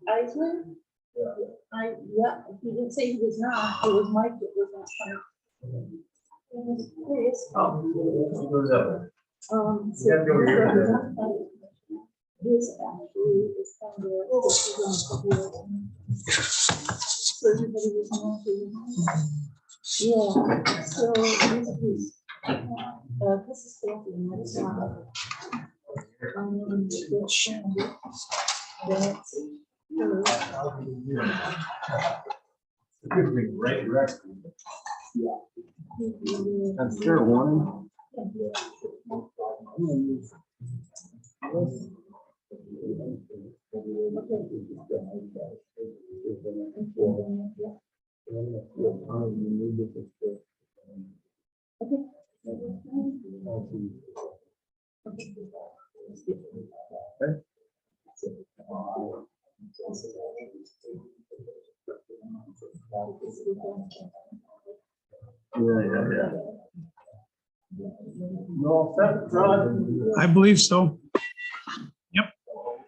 Eisman? Yeah, he didn't say he was not, it was Mike that was not coming. Chris. He goes up. So Yeah, go ahead. this actually is kind of, this is on the so everybody was on yeah, so this is something that's not. Good thing, right, direction. That's fair warning. Yeah. You all set, Ron? I believe so. Yep,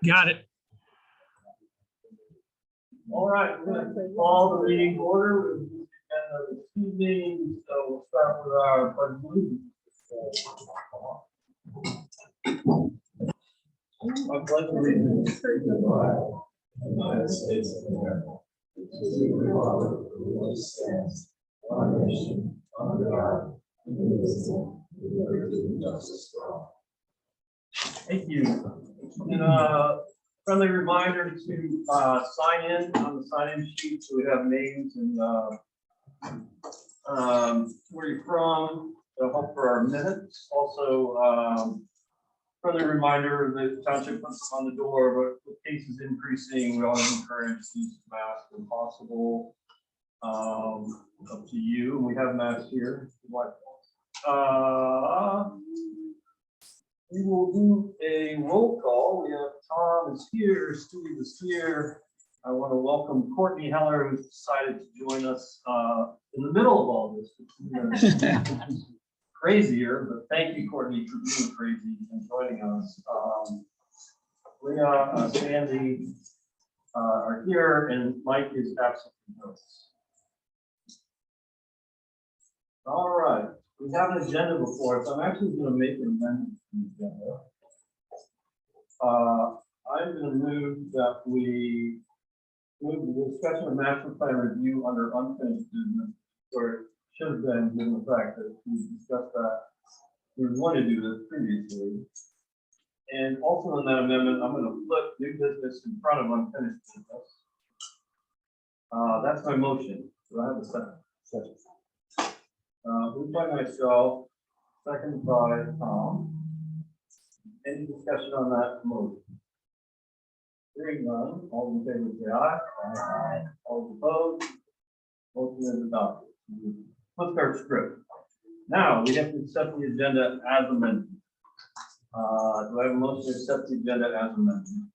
got it. All right, we're gonna call the meeting order. And this evening, so we'll start with our pledge of allegiance. I pledge allegiance to the flag of the United States of America, to the republic for which it stands, one nation, under God, indivisible, with liberty and justice for all. Thank you. And friendly reminder to sign in on the sign-in sheet, so we have names and where you're from, to help for our minutes. Also, friendly reminder that township puts them on the door, but with cases increasing, we always encourage use of masks when possible. Up to you. We have masks here. We will do a roll call. We have Tom is here, Steve is here. I want to welcome Courtney Heller, who's decided to join us in the middle of all this. Which is crazier, but thank you, Courtney, for being crazy and joining us. Leah, Sandy are here, and Mike is absent from us. All right, we have an agenda before us. I'm actually going to make an amendment to the agenda. I'm going to move that we move the discussion of master plan review under unfinished business, or it should have been, given the fact that we discussed that we want to do this previously. And also in that amendment, I'm going to flip new business in front of unfinished business. That's my motion. Do I have a second? Moved by myself, second by Tom. Any discussion on that motion? Hearing none, all in favor say aye. Aye. All opposed? Motion is adopted. Flip our script. Now we have to accept the agenda as amended. Do I have a motion to accept the agenda as amended?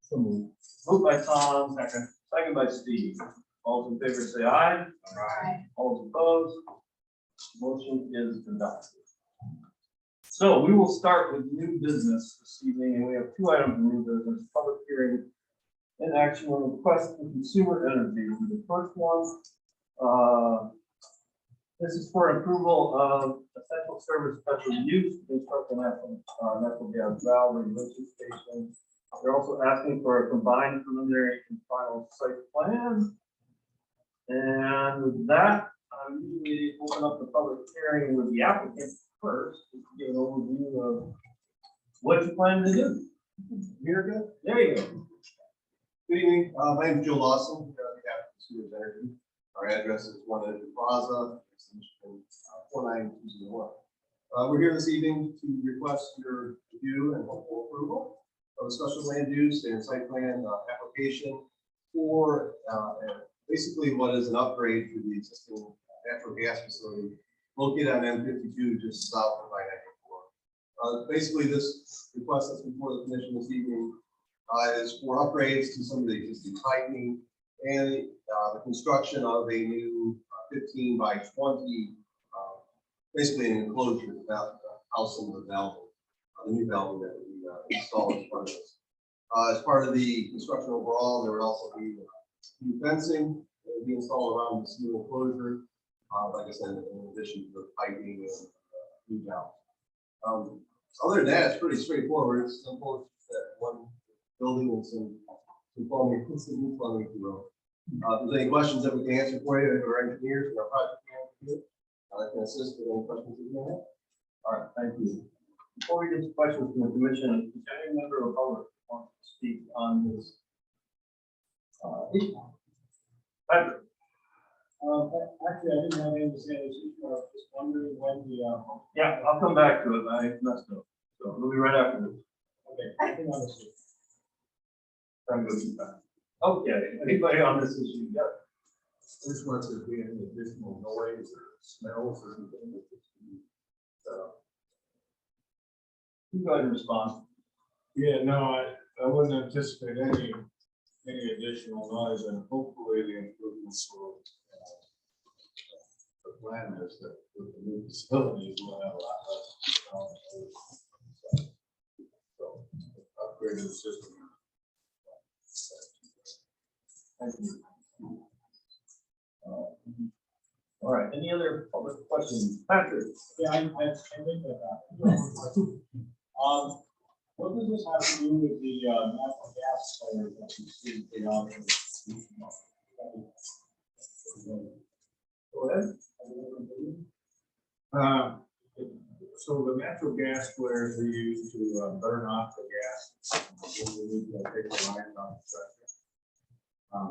So moved. Moved by Tom, second by Steve. All in favor say aye. Aye. All opposed? Motion is adopted. So we will start with new business this evening, and we have two items of new business: public hearing and action on request for consumer energy. The first one, this is for approval of essential service special use to construct a natural gas valve regulation station. They're also asking for a combined preliminary and final site plan. And with that, I usually open up the public hearing with the applicant first, to give an overview of what you plan to do. Here, good. There you go. Good evening. My name is Joe Lawson. Here on behalf of Consumers Energy. Our address is 100 Plaza, 49201. We're here this evening to request your review and hopeful approval of a special land use and site plan application for basically what is an upgrade to the existing natural gas facility located on M52 just south of I-94. Basically, this request that's before the commission this evening is for upgrades to some of the existing piping and the construction of a new 15 by 20 basically an enclosure about house in the valve, the new valve that we installed as part of this. As part of the construction overall, there would also be new fencing that would be installed around this new enclosure. Like I said, in addition to the piping and new valve. Other than that, it's pretty straightforward. It's simple. It's that one building and some plumbing, some new plumbing, if you will. If there's any questions that we can answer for you, our engineers and our project manager, I can assist with any questions that you may have. All right, thank you. Before we get to questions from the commission, is there any member of the public who wants to speak on this? Issue? Patrick? Actually, I didn't have anything to say on this issue. I was just wondering when the, Yeah, I'll come back to it. I messed up. So we'll be right after this. okay, I think on this. Try and go too fast. Okay, anybody on this issue? Yeah. This wants to be any additional noise or smells or anything that this can be set up. You go ahead and respond. Yeah, no, I wouldn't anticipate any additional noise, and hopefully the improvements will, the plan is that with the new facilities, we'll have a lot less. So upgrading the system. Thank you. All right, any other public questions? Patrick? Yeah, I think that. What does this have to do with the natural gas players that you see beyond? Go ahead. So the natural gas flares we use to burn off the gas when we need to take the lines off the truck.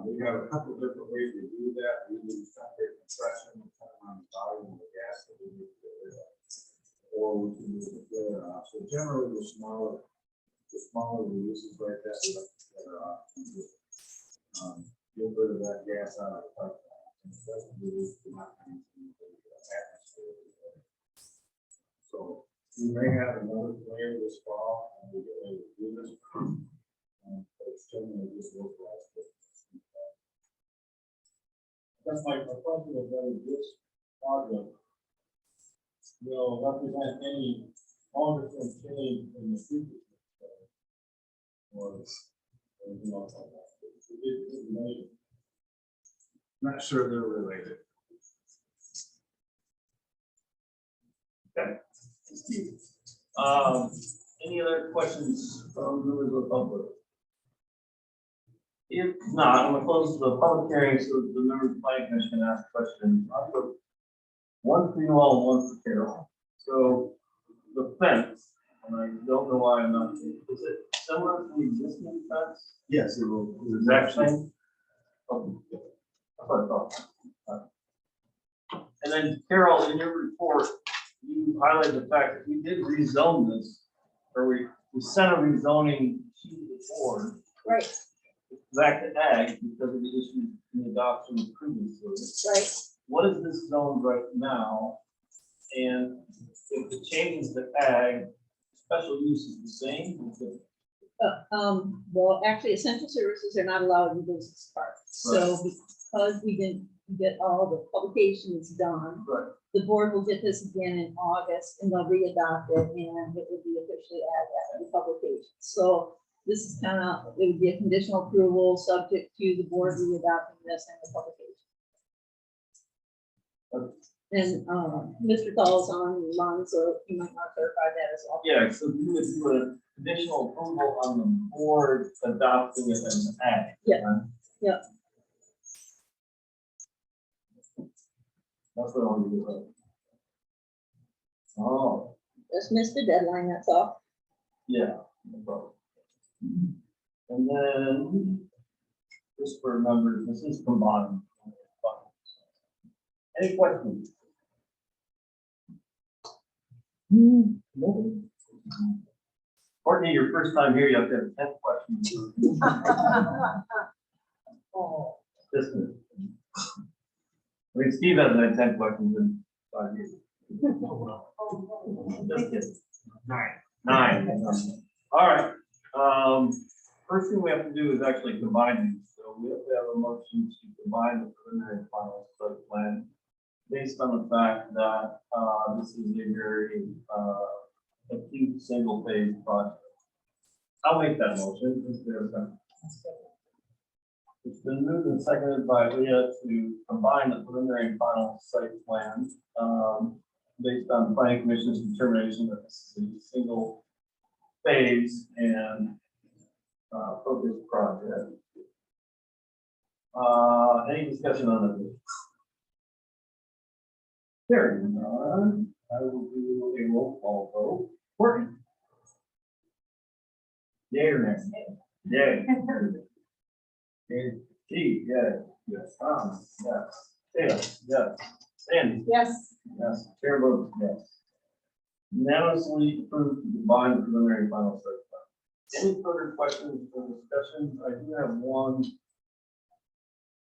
We have a couple of different ways to do that. We use separate compression, depending on the volume of the gas that we need to get rid of. Or we can use the flare off. So generally, the smaller the uses like that, we like the flare off. Get rid of that gas out of the pipeline. And it doesn't release the methane into the atmosphere. So we may have another flare this fall, and we get ready to do this. But it's generally just localized. That's my question is whether this project will represent any longer term change in the future. Or, you know, like that. Not sure they're related. Any other questions from members of the public? If not, I'm gonna close the public hearing so the members of the planning commission can ask questions. I'll put one for you all and one for Carol. So the fence, and I don't know why I'm not, is it similar to the existing fence? Yes, it will. Exact same? Okay. That's what I thought. And then Carol, in your report, you highlighted the fact that we did rezone this, or we sent a rezoning to the board. Right, Back to ag because of the issues in the adoption previously. right. What is this zone right now? And if it changes the ag, special use is the same? Well, actually, essential services are not allowed in business parks. So because we didn't get all the publications done, Right. the board will get this again in August and they'll re-adopt it and it will be officially added after the publication. So this is kind of, it would be a conditional approval subject to the board re-adopting this and the publication. And Mr. Dahl's on the line, so you might want to clarify that as well. Yeah, so you would do a conditional approval on the board adopting it as an ag. Yeah. right? Yeah. That's what I want to do. Oh, Just missed the deadline, that's all. yeah. No problem. And then, just for numbers, this is combined. Any questions? Courtney, your first time here, you have to have 10 questions. Oh, Listen. I mean, Steve hasn't had 10 questions in 5 years. Just kidding. Nine. All right. First thing we have to do is actually combine these. So we have to have a motion to combine the preliminary and final site plan based on the fact that, this is a very, acute, single-phase project. I'll make that motion. Is there a second? It's been moved and seconded by Leah to combine the preliminary and final site plan, based on the planning commission's determination that this is a single phase and, focused project. Any discussion on it? Hearing none, I will do a roll call vote. Courtney? Yay or nay? Yay. Yay. Keith, yeah. Yes. Tom, yes. Taylor, yes. Sandy? Yes. Yes. Chair votes yes. Unanimously approved to combine the preliminary and final site plan. Any further questions or discussions? I do have one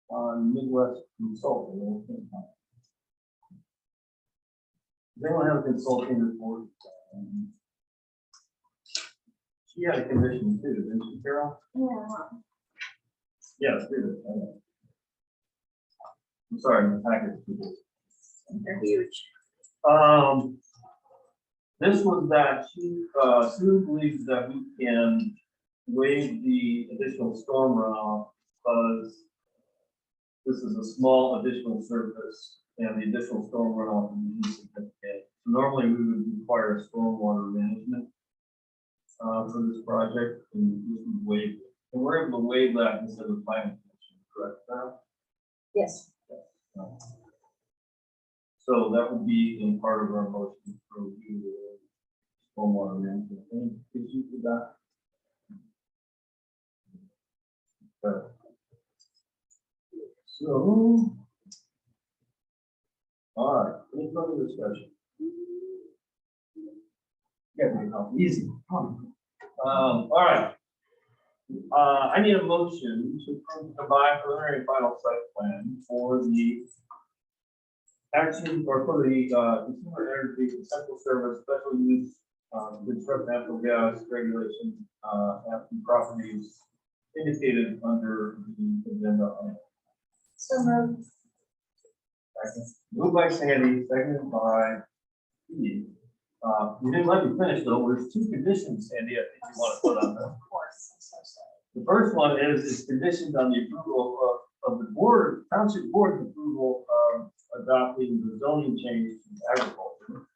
on Midwest Consulting. Does anyone have a consulting report? She had a condition too, didn't she, Carol? Yeah. Yes, did it. I know. I'm sorry, the package people. They're huge. This was that Sue believes that we can waive the additional storm runoff because this is a small additional surface and the additional storm runoff is insignificant. So normally we would require stormwater management for this project, and this would waive it. And we're able to waive that instead of planning commission, correct, Sarah? Yes. So that would be in part of our motion for review of stormwater management. Any issues with that? Okay. So, all right, any further discussion? Easy. All right. I need a motion to approve the combined preliminary and final site plan for the action or for the consumer energy central service special use construct natural gas regulation at the properties indicated under the agenda. So moved. Second. Moved by Sandy, seconded by Steve. You didn't let me finish though. There's two conditions, Sandy, I think you want to put on there. Of course, I'm so sorry. The first one is conditioned on the approval of the board, township board's approval of adopting the zoning change to agriculture.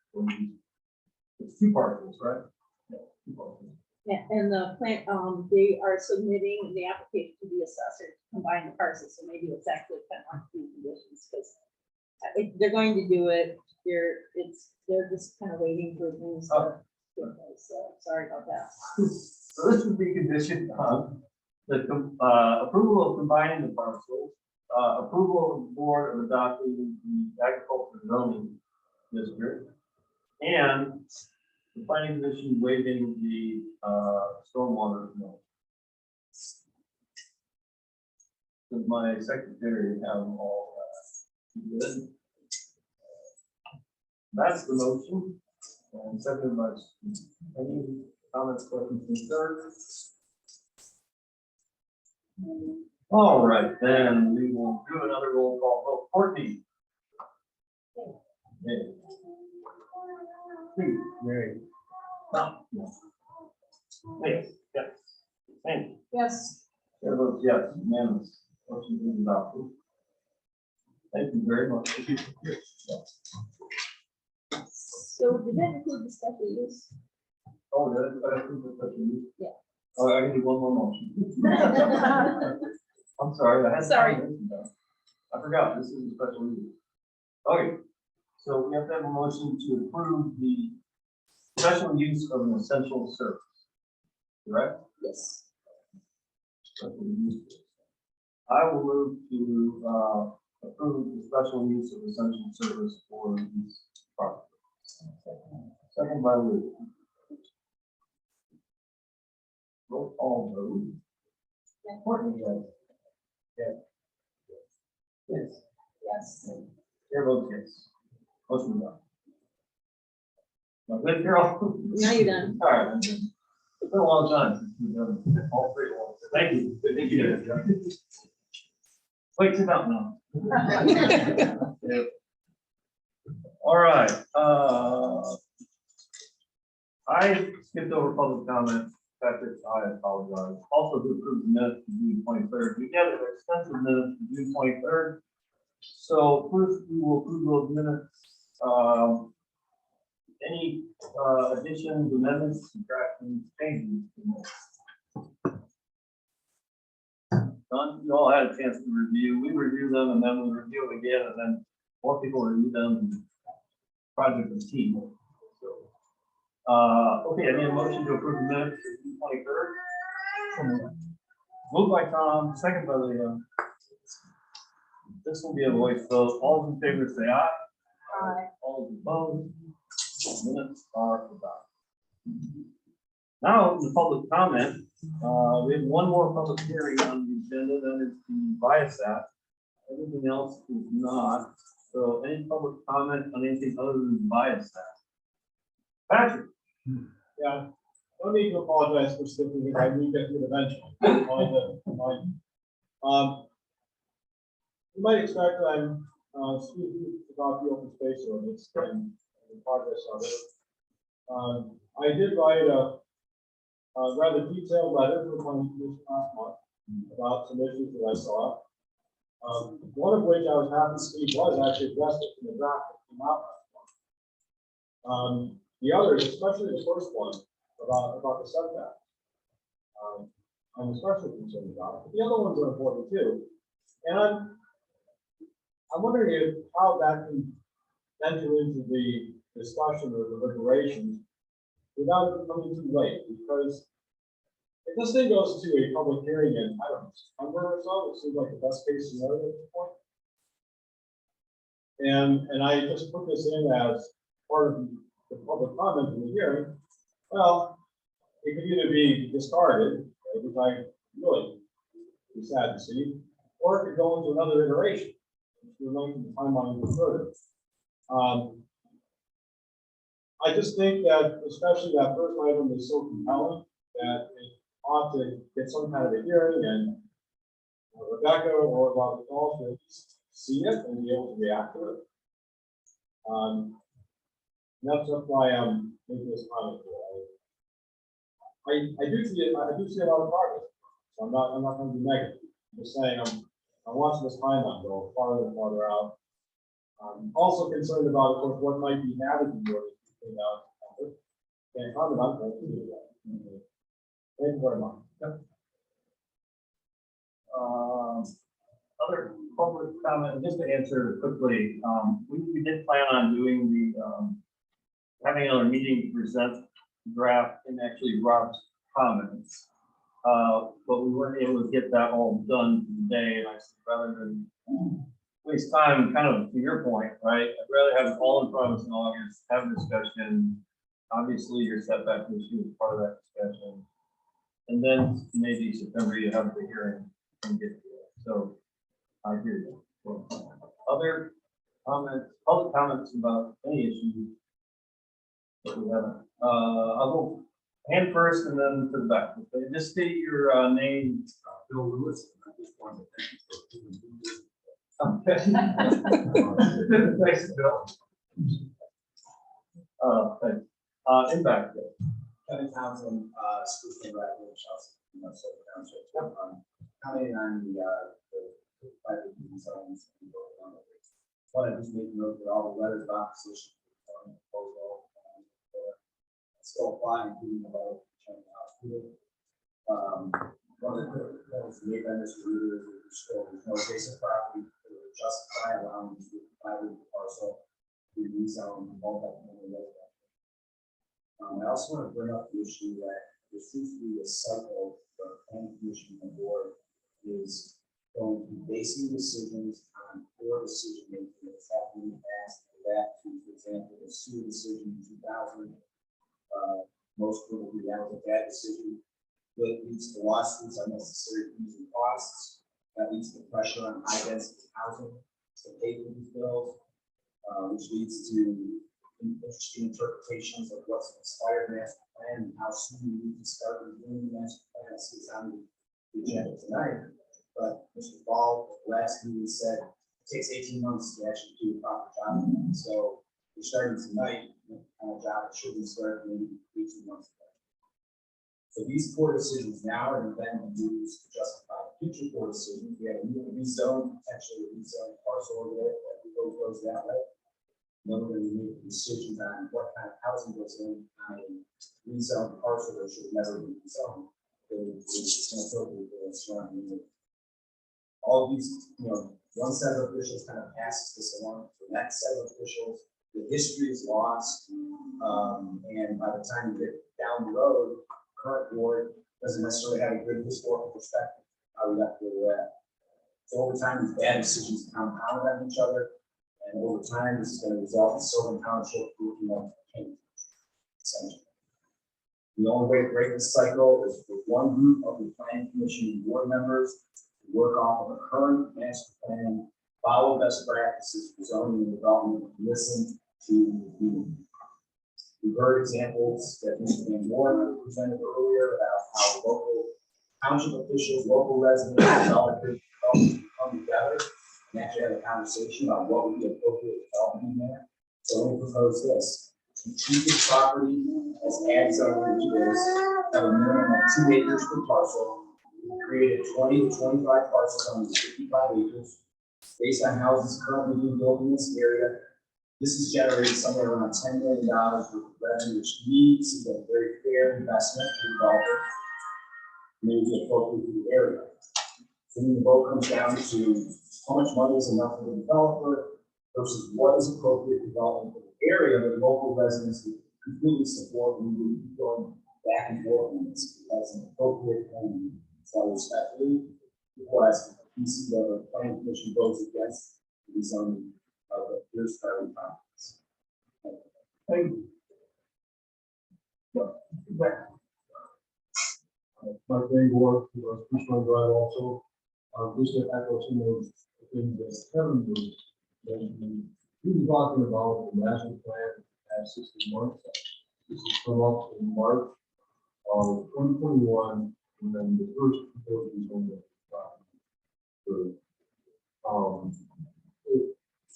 It's two parcels, right? Yeah, two parcels. Yeah, and the plant, they are submitting the application to the assessor to combine the parcels, so maybe it's actually kind of like two conditions, because they're going to do it, they're just kind of waiting for things to get there, so sorry about that. So this would be conditioned on the approval of combining the parcels, approval of the board of adopting the agricultural zoning district, and the planning commission waiving the stormwater note. Does my secretary have all that? Good. That's the motion. And seconded by Steve. Any comments, questions, concerns? All right, then we will do another roll call vote. Courtney. Yay. Steve. Yay. Tom. Yes. Yes. Yes. Sandy. Yes. Chair votes yes, unanimous. Motion is adopted. Thank you very much. So did that include the special use? Oh, that's the question. Yeah. Oh, I can do one more motion. I'm sorry. I had Sorry. I forgot, this is a special meeting. Okay, so we have to have a motion to approve the special use of an essential service. Correct? Yes. Special use. I will move to approve the special use of essential service for these properties. Second by Lou. Roll call vote. Courtney, yes. Yes. Yes. Chair votes yes. Motion done. Now, good, Carol? Now you're done. All right. It's been a long time since we've done all three at once. Thank you. Thank you. Wait, sit down now. Yeah. All right, I skipped over public comment. Patrick, I apologize. Also to approve the minutes to June 23rd. We got an extensive minutes to June 23rd. So first we will approve those minutes. Any additions, amendments, subtractions, changes? None, you all had a chance to review. We review them and then we review them again and then more people review them. Project is team. Okay, I need a motion to approve the minutes for June 23rd. Moved by Tom, second by Leah. This will be a voice vote. All those in favor say aye. Aye. All those opposed. Minutes are adopted. Now, the public comment. We have one more public hearing on the agenda, that is the Viasat. Everything else is not. So any public comment on anything other than Viasat? Patrick? Yeah, no need to apologize for sticking here. I need to get to it eventually. You might expect I'm speaking about the open space ordinance and the progress of it. I did write a rather detailed letter to the planning commission last month about some issues that I saw. One of which I was happy to see was actually addressed in the draft that came out last month. The others, especially the first one about the setback, I'm especially concerned about. But the other ones are important too, and I'm wondering if how that can enter into the discussion or deliberations without it becoming too late. Because if this thing goes to a public hearing in, I don't know, September or so, it seems like the best case scenario at this point. And I just put this in as part of the public comment in the hearing. Well, it could either be discarded, which I really be sad to see, or it could go into another iteration, which will lengthen the timeline even further. I just think that, especially that first item is so compelling that it ought to get some kind of a hearing, and Rebecca or Robert Paul should see it and be able to react to it. That's why I'm making this comment. I do see a lot of progress. So I'm not going to be negative. I'm just saying I'm watching this timeline go farther and farther out. I'm also concerned about, of course, what might be added to yours between now and September. Can't comment on that. Thank you very much. Other public comment, just to answer quickly, we did plan on doing the, having another meeting to present draft and actually Rob's comments. But we weren't able to get that all done today, and I said, rather than waste time, kind of to your point, right? I'd rather have it all in front of us in August, have a discussion. Obviously, your setback issue is part of that discussion. And then maybe September you have the hearing and get to it. So I hear you. So, other comments, public comments about any issue that we haven't. I'll go hand first and then to the back. Okay, just state your name. Bill Lewis. I just wanted to thank you Okay. Thanks, Bill. Thanks. Impact. Kevin Townsend, Spruce Grove Drive, Chelsea, Minnesota Township. Commenting on the private zones. Want to just make note that all the letters of opposition to the proposal still apply, including about Chinese hospital. One of the made by Mr. Reader is there's no adjacent property to justify allowing the private parcel to rezone multi-family residential. I also want to bring up the issue that there seems to be a cycle where the planning commission and board is going to be basing decisions on poor decision making that's happened in the past. Back to, for example, the sewer decision in 2000. Most people agree that was a bad decision. That leads to lawsuits, unnecessary fees and costs. That leads to pressure on high density housing to pay for these bills, which leads to interesting interpretations of what's an expired master plan and how soon we need to start reviewing the master plan. This is on the agenda tonight. But Mr. Ball last meeting said it takes 18 months to actually do a proper job. So we're starting tonight, on a job that should have started maybe 18 months ago. So these poor decisions now are then used to justify future poor decisions. We have a new rezone, potentially a rezone parcel over there, that we goes that way. Then we're going to make decisions on what kind of housing goes in on a rezone parcel that should never be rezoned. It's inappropriate for the surrounding area. All these, one set of officials kind of passes this along to the next set of officials. The history is lost, and by the time you get down the road, current board doesn't necessarily have a good historical perspective how we got to where we're at. So over time, these bad decisions compound on each other, and over time, this is going to result in Sylvan Township looking like King, essentially. The only way to break this cycle is for one group of the planning commission and board members to work off of a current master plan, follow best practices for zoning and development, listen to the community. We've heard examples that Mr. Van Warren presented earlier about how local township officials, local residents, developers come together and actually have a conversation about what would be appropriate development in there. So let me propose this. To treat this property as ag zone, which is have a minimum of 2 acres per parcel, created 20 to 25 parcels on 55 acres, based on houses currently being built in this area. This has generated somewhere around $10 million worth of revenue, which means is a very fair investment for the developer. Maybe appropriate for the area. So then the vote comes down to how much money is enough for the developer versus what is appropriate development for the area that local residents would completely support. We would be going back and forth on this as an appropriate plan. So I respectfully request that the PC of the planning commission votes against the zoning of the first priority conference. Thank you. Mike Bangor, Fishman Drive also, just to echo some of the things that Kevin was mentioning. He was talking about the master plan at 60 months. This has come up in March of 2021, and then the first proposal is on the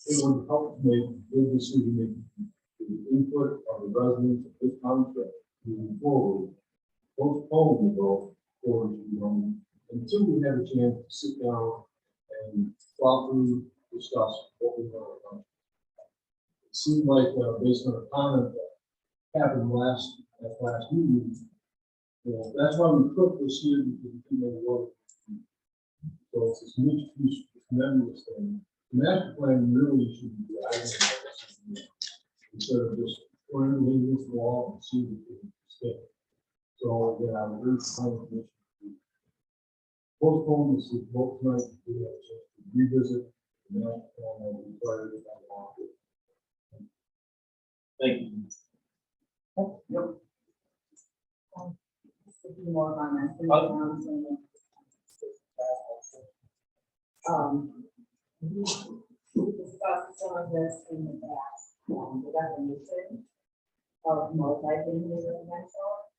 it would help make good decision making, the input of the residents of this township moving forward. Postpone the vote for, until we have a chance to sit down and properly discuss what we want to do. It seemed like, based on a comment that happened last meeting, that's why we put this here, because we didn't know what. So it's this mixed use, this nebulous thing. The master plan really should be driving this instead of just leaving this wall and see if it can stick. So again, I'm very thankful to postpone this vote tonight to revisit the master plan that we tried to get. Thank you. Yep. More on that. We discussed some of this in the past, the definition of multi-family residential.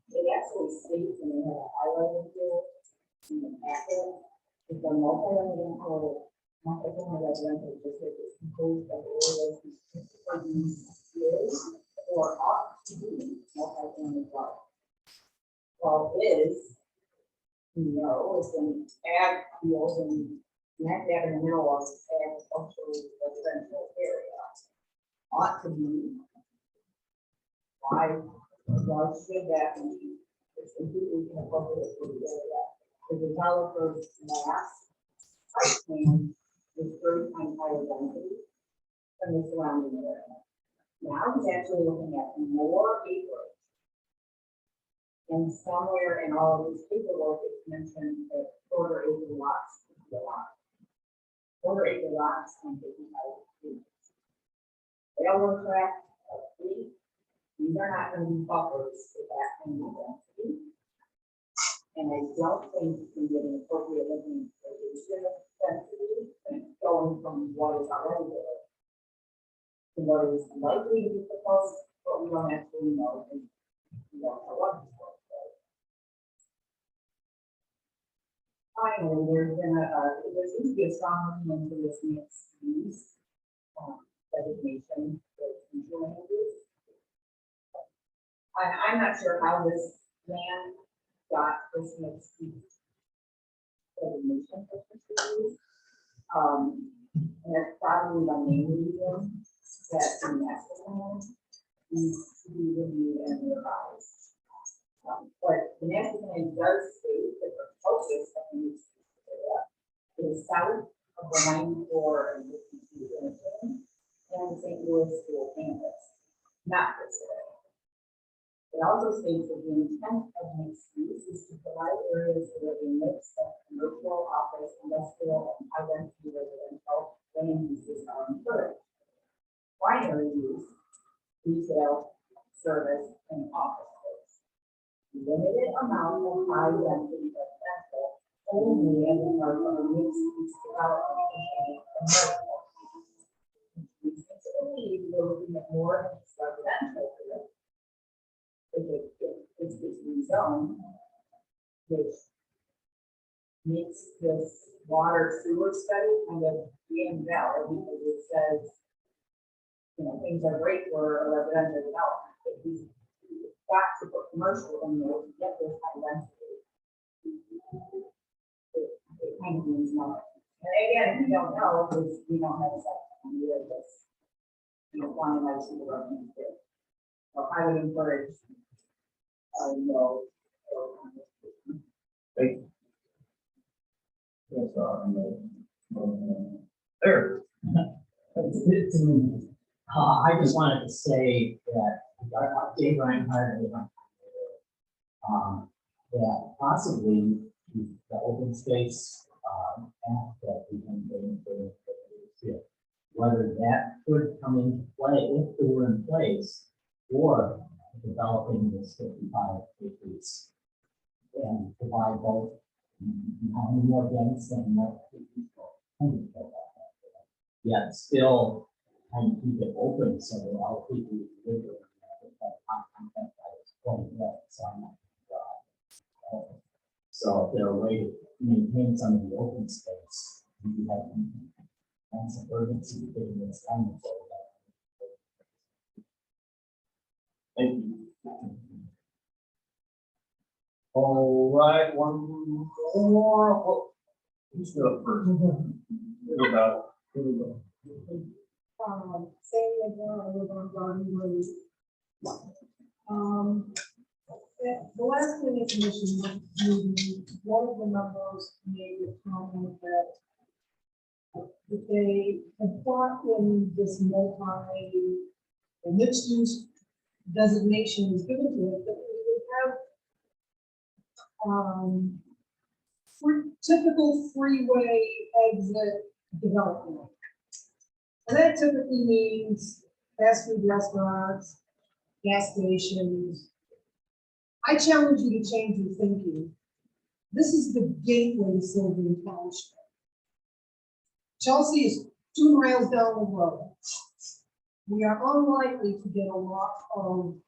It actually states, and they have a highlighted here in the packet, is the multi-family residential district is composed of areas is or ought to be multi-family dwelling. Well, is, is an ag field and you have to have in the middle of agricultural residential area. Ought to be. Why should that be? It's completely inappropriate for the area. The developer's mass site plan is 30 times higher density than the surrounding area. Now he's actually looking at more acreage. And somewhere in all of this paperwork, it's mentioned that quarter acre lots. Quarter acre lots and 55 acres. Railroad track, these are not going to be buffers for that kind of density. And I don't think you can get an appropriate looking density going from what is already there to what is likely to be proposed, but we don't actually know. And we don't know what is proposed. Finally, there seems to be a strong movement to this mixed use. designation for future land use. I'm not sure how this land got this mixed use designation for future use. And that's probably the main reason that the master plan needs to be reviewed and revised. But the master plan does state that the focus of the mixed use area is south of the 94 and 52 interchange and St. Louis school campus, not this area. It also states that the intent of mixed use is to provide areas where a mix of commercial, office, industrial, and high-density residential land uses are encouraged. Primary use, retail, service, and office space. Limited amount of high-density residential only as a part of a mixed-use development and commercial. We believe we're looking at more than just residential here. It's rezoned, which makes this water sewer study kind of invalid because it says, you know, things are great for a residential development, but we've got to put commercial in there to get this high density. It kind of means nothing. And again, we don't know because we don't have a second year of this. You know, one of those developments here. So I would encourage, no. Thank you. Yes, there. I just wanted to say that Dave Reinhardt, that possibly the open space act that we can bring for whether that could come into play if it were in place for developing this 55 acres and provide both more dense and more people. Yet still kind of keep it open so that all people live there. So if there a way to maintain some of the open space, you have some urgency getting this done. Thank you. All right, one more. Oh, who's up first? Go about. Here we go. Saying again, I live on Garden Road. The last planning commission meeting, one of the members made a comment that they had thought when this mixed use designation was given to it, that we would have typical freeway exit development. And that typically means fast food restaurants, gas stations. I challenge you to change your thinking. This is the gateway to Sylvan Township. Chelsea is 2 miles down the road. We are unlikely to get a lot of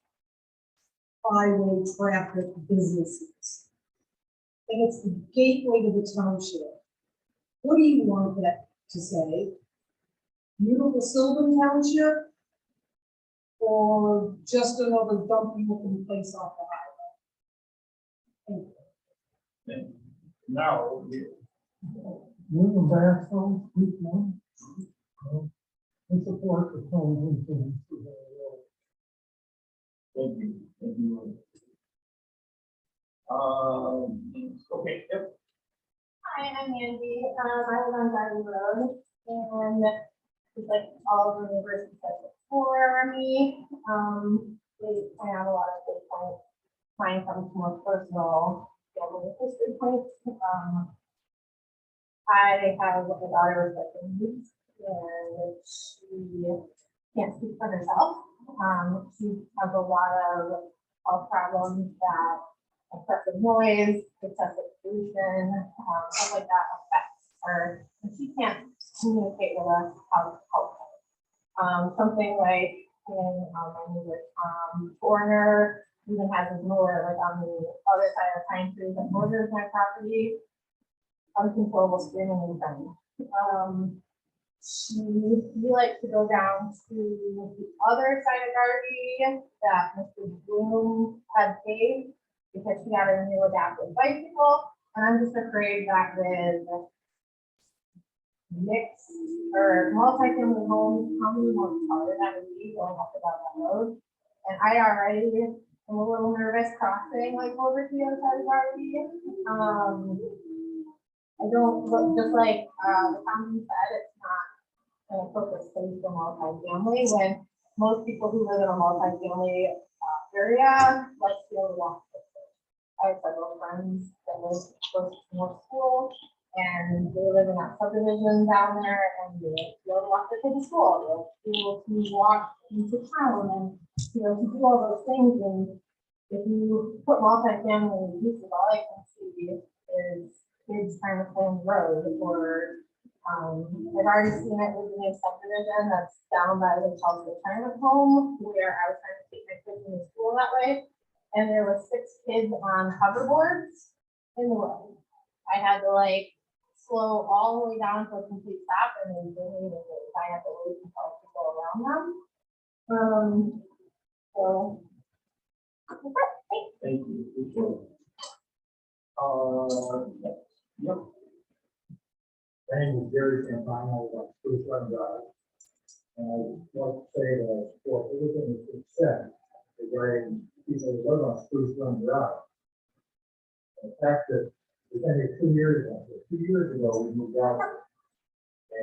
highway traffic businesses. And it's the gateway to the township. What do you want that to say? Beautiful Sylvan Township? Or just another dumpy looking place off the highway? Thank you. Now, William Bassel, Street One. I support the plan. thank you. Thank you. Okay, yep. Hi, I'm Andy. I live on Garden Road, and just like all of the neighbors who said before me, they point out a lot of good points. Mine comes more personal family history points. I have a daughter with special needs, and she can't speak for herself. She has a lot of health problems that excessive noise, excessive pollution, stuff like that affects her. And she can't communicate with us how to help her. Something like in my neighbor foreigner even has his mower like on the other side of the pine trees that borders my property. Uncontrollable screaming and crying. we like to go down to the other side of Darby that Mr. Bloom had paved because he had a new adaptive bicycle. And I'm just afraid that with mixed or multi-family homes, how many more cars that would be going up and down that road? And I already am a little nervous crossing like over to the other side of Darby. I don't, just like the fountain said, it's not an appropriate space for multi-family when most people who live in a multi-family area like to be able to walk. I have several friends that live close to more school and they live in that subdivision down there and they like to be able to walk their kids to school. They like to be able to walk into town and, you know, to do all those things. And if you put multi-family uses, all I can see is kids trying to play on the road or I've already seen it with the new subdivision that's down by the Chelsea retirement home where I was trying to take my kids into school that way. And there were 6 kids on hoverboards in the road. I had to like slow all the way down to a complete stop and then really I had to wait until people around them. So. Thank you. Yep. My name is Gary Campano, about Spruce Run Drive. And I would like to say that I support everything that's been said regarding people who live on Spruce Run Drive. And the fact that it's only 2 years ago, we moved out.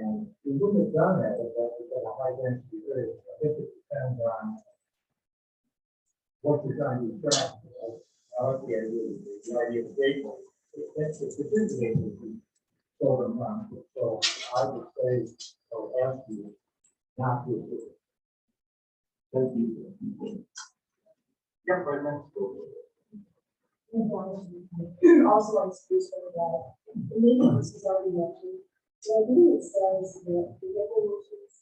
And we wouldn't have done that if that was a high density area. I think it depends on what you're trying to attract. I like the idea of gateway. It's a good gateway. So I would say, I would ask you not to do it. Thank you. Yeah, right next door. Also on Spruce River Drive, the meeting this was already mentioned, so I believe it says that the regulations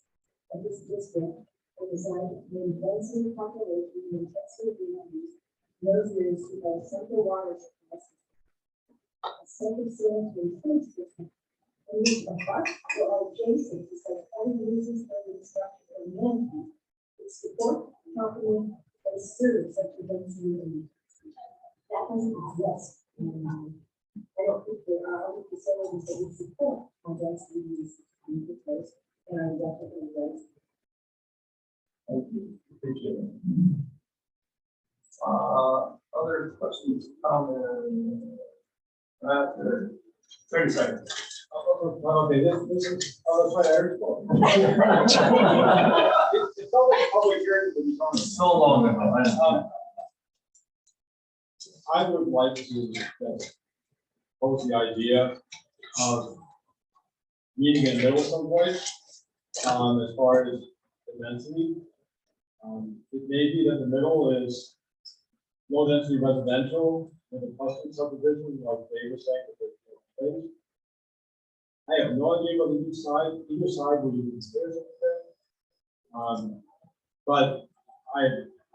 of this district are designed to maintain density population and intensity of use, those areas who have central water supplies. A second sales and food system, and use of bus or adjacent to such other uses of the structure or management, to support, complement, and serve such a density of use. That doesn't exist. I don't think there are other facilities that would support our density use in the place, and I'm definitely against. Thank you. Appreciate it. Other questions, comments? 30 seconds. Okay, this is, that's what I heard. It's always public hearing, but it's on. So long ago. I would like to pose the idea of meeting in the middle someplace, as far as the density. It may be that the middle is low density residential with a custom subdivision, like they were saying, that there's no space. I have no idea what either side would even consider anything. But I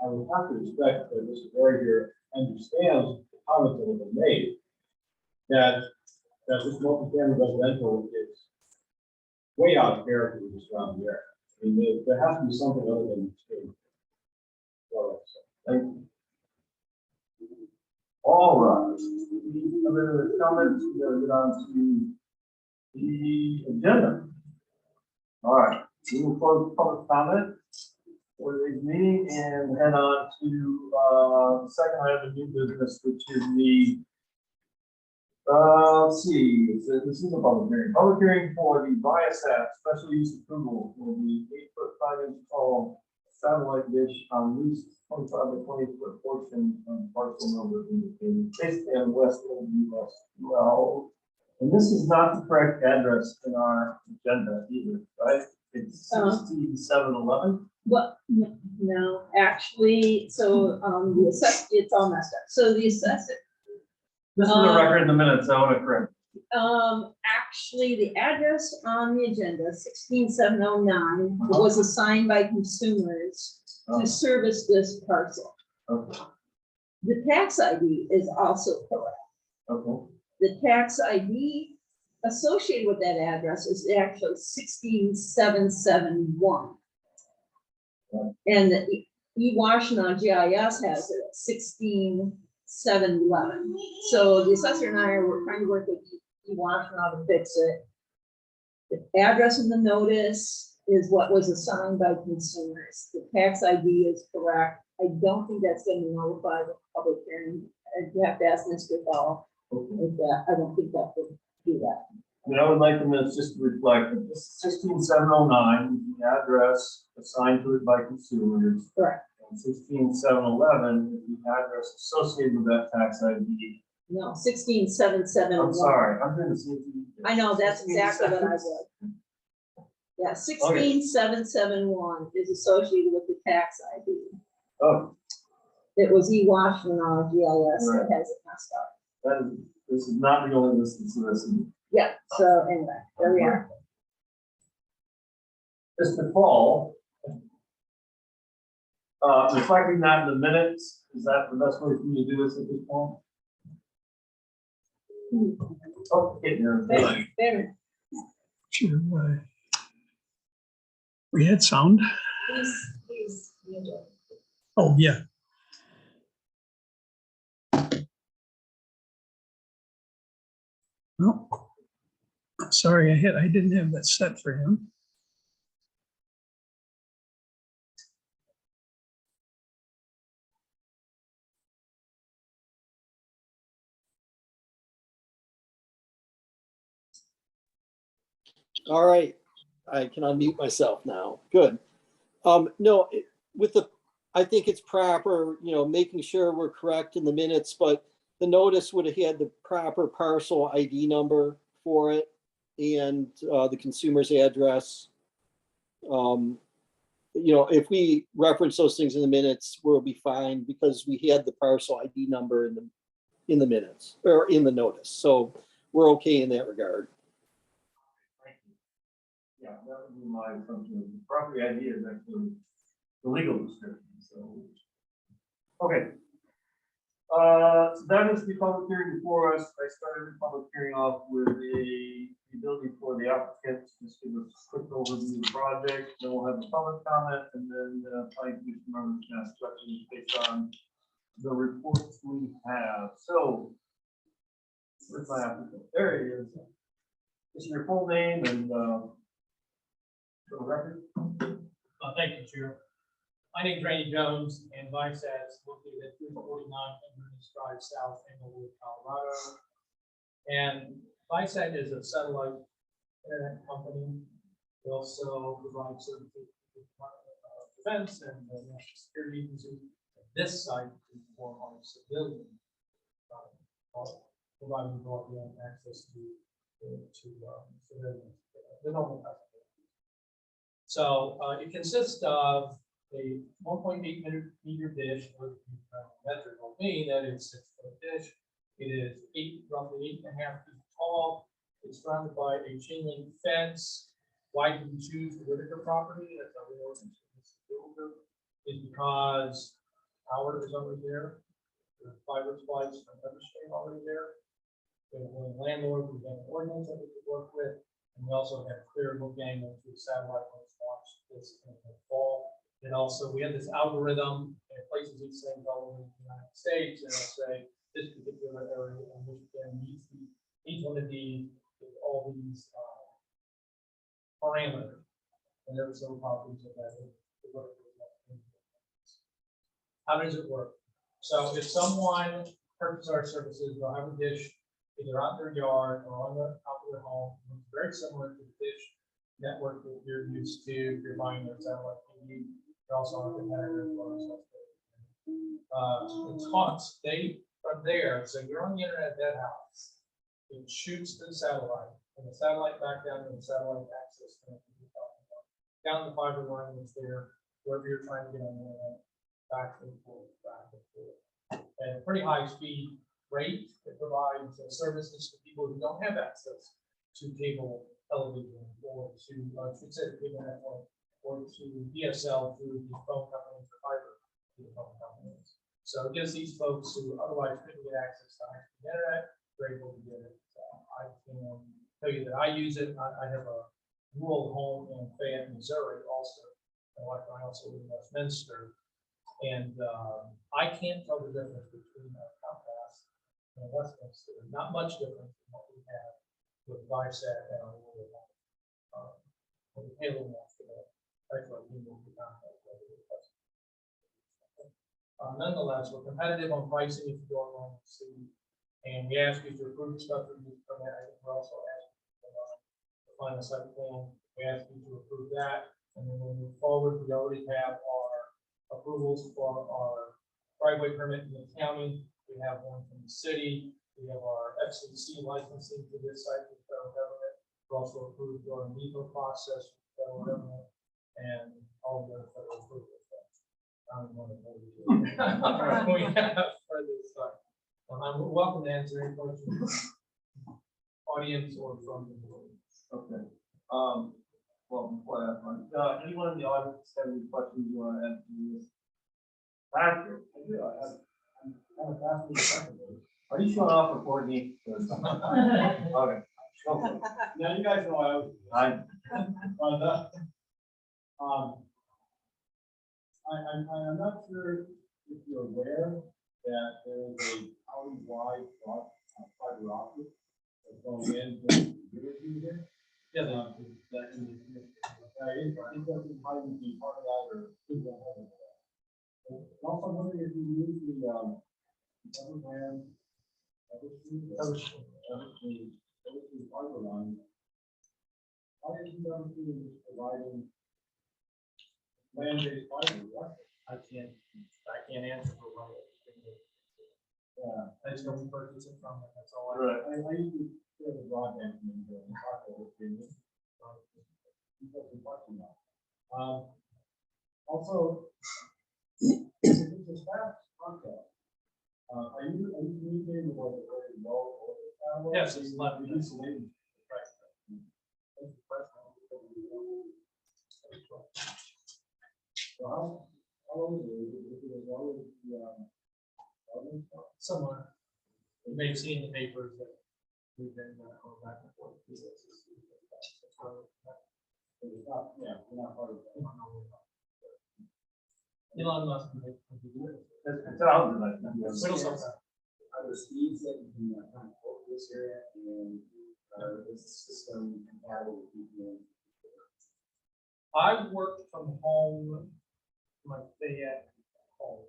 would have to respect that Mr. Berry here understands the comments that have been made, that this multifamily residential is way out of character with the surrounding area. I mean, there has to be something other than extreme. Well, Thank you. All right. Any other comments? We're going to get on to the agenda. All right. We will close public comment for today's meeting and head on to the second item of new business, which is the let's see, this is a public hearing. Public hearing for the Viasat special use approval for the 8-foot 5-inch tall satellite dish on loose 25 by 20-foot portion of parcel number in basically on west of US 12. And this is not the correct address in our agenda either, right? It's 6711. But no, actually, so the assess, it's all messed up. So the assessor, This is a record in the minutes, I want to correct. actually, the address on the agenda, 16709, was assigned by consumers to service this parcel. Okay. The tax ID is also correct. Okay. The tax ID associated with that address is actually 16771. And the E-Washington GIS has it at 16711. So the assessor and I were trying to work with E-Washington to fix it. The address in the notice is what was assigned by consumers. The tax ID is correct. I don't think that's going to notify the public hearing. You have to ask Mr. Ball if that. I don't think that would do that. I mean, I would like the minutes just to reflect that this 16709, the address assigned to it by consumers. Correct. And 16711 is the address associated with that tax ID. No, 16771. I'm sorry, I'm doing the same thing. I know, that's exactly what I would. Yeah, 16771 is associated with the tax ID. Oh, It was E-Washington GIS that has it messed up. that is, this is not the only instance of this. Yeah, so anyway, there we are. Mr. Paul, reflecting that in the minutes, is that the best way for you to do this at this point? Oh, getting there. There, Sure. We had sound. please, you do. Oh, yeah. No. Sorry, I didn't have that set for him. All right, I can unmute myself now. Good. No, with the, I think it's proper, making sure we're correct in the minutes, but the notice would have had the proper parcel ID number for it and the consumer's address. If we reference those things in the minutes, we'll be fine because we had the parcel ID number in the minutes or in the notice. So we're okay in that regard. Yeah, that would be my assumption. The property ID is actually the legal description, so. Okay. So that is the public hearing before us. I started the public hearing off with the ability for the applicants to just give us a quick overview of the project. Then we'll have a public comment and then planning commission members can ask questions based on the reports we have. So where's my applicant? There he is. This is your full name and for the record. Thank you, Chair. My name is Randy Jones, and VISAT is located at 349 Inverness Drive South, Englewood, Colorado. And VISAT is a satellite internet company. We also provide services to defense and national security agencies. This site is for our civilian, providing broadband access to civilians, the normal type. So it consists of a 1.8 meter dish with metric on me, that is 6-foot dish. It is roughly 8.5 feet tall. It's surrounded by a chain link fence. Why did we choose the Whitaker property? That's how we ordered is because power is already there. The fiber splice from Everstream already there. We have a landlord, we have an ordinance that we could work with. And we also have clear look angle to satellite when it's launched this in the fall. And also we have this algorithm and it places these things all over the United States and it'll say this particular area in Michigan needs each one of these with all these parameters. And there are some properties of that. How does it work? So if someone purchases our services, they'll have a dish either out their yard or on the top of their home. It's very similar to the dish network that you're used to if you're buying a satellite TV. You're also on a competitor for it talks from there. So you're on the internet at that house. It shoots to the satellite, and the satellite back down to the satellite access down the fiber line that's there, wherever you're trying to get on the internet, back and forth, and a pretty high speed rate that provides services to people who don't have access to cable television or to, cable network or to DSL through the phone companies or fiber to the phone companies. So it gives these folks who otherwise couldn't get access to the internet, they're able to get it. I can tell you that I use it. I have a rural home in Fayette, Missouri also. My wife and I also live in Westminster. And I can't tell the difference between a Comcast and a Westminster. Not much difference from what we have with Viasat and our rural home. But we pay a little more for that. Actually, we will be Comcast. Nonetheless, we're competitive on pricing if you go along with C. And we ask you to approve the special use permit. I think we're also asking for the final site plan. We ask you to approve that. And then we'll move forward. We already have our approvals for our driveway permit in the county. We have one from the city. We have our FCC licensing for this site with the federal government. We're also approved our NEPA process with the federal government and all the other federal approvals. I don't want to know we have for this site. I'm welcome to answer any questions, audience or from the board. Okay. Well, before that one, anyone in the audience have any questions you want to add to this? Patrick, I do, I'm kind of fascinated. are you showing off for Courtney? Okay. Okay. Now, you guys know I, but, I'm not sure if you're aware that there is a county-wide fiber optic that's going in here. Yeah, That is interesting how you be part of that or who's going to have that. And also, I'm wondering if you use the Evergrande, Evergrande fiber line. Why is you just providing land-based fiber? What? I can't answer for what. Yeah. I just don't purchase it from it. That's all I. right. I used to share the broadband and talk over it. Also, it's a fast contact. Are you communicating with like a very low order? Yes, it's left. Reducing so how long is it? Is it as long as the Somewhere. You may have seen in the papers that we've been going back and forth. It's not, yeah, we're not part of that. Elon Musk. It's out, like, Little something. Are there speeds that you can kind of quote this area and is the system compatible with VPN? I worked from home, my Fayette home.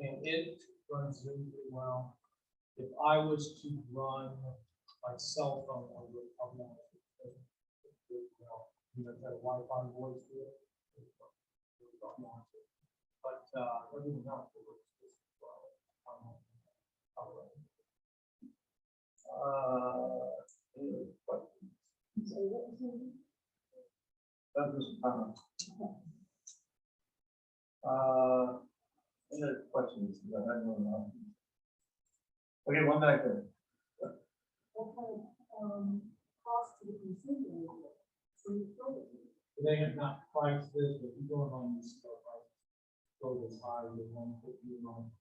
And it runs really well. If I was to run my cell phone, I would probably not. You know, that Wi-Fi voice to it. But everything else works just well. any other questions? That was, any other questions? I had one now. Okay, one back there. What kind of, cost to the consumer? So you throw it. They have not priced this, but you go on this price. Go as high as 150 a month.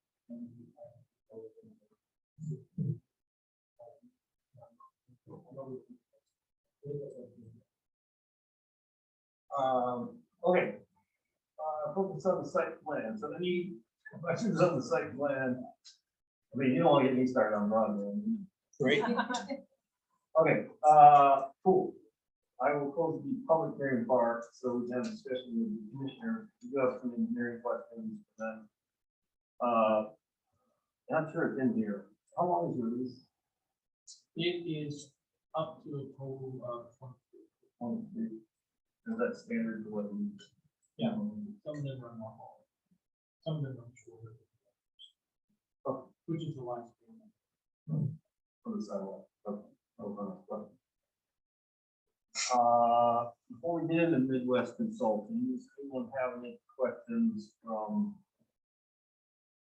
Okay. Focus on the site plan. So any questions on the site plan? I mean, you don't want to get me started on broadband. Great. Okay, cool. I will close the public hearing part, so we can have a discussion with the commissioner. You have some engineering questions for them. I'm sure it's in here. How long is your lease? It is up to a total of 23. Is that standard for what we? Yeah. Some of them are not long. Some of them are shorter. Oh. Which is the lifespan. For the sidewalk. Okay. Before we get into Midwest Consulting, does anyone have any questions from?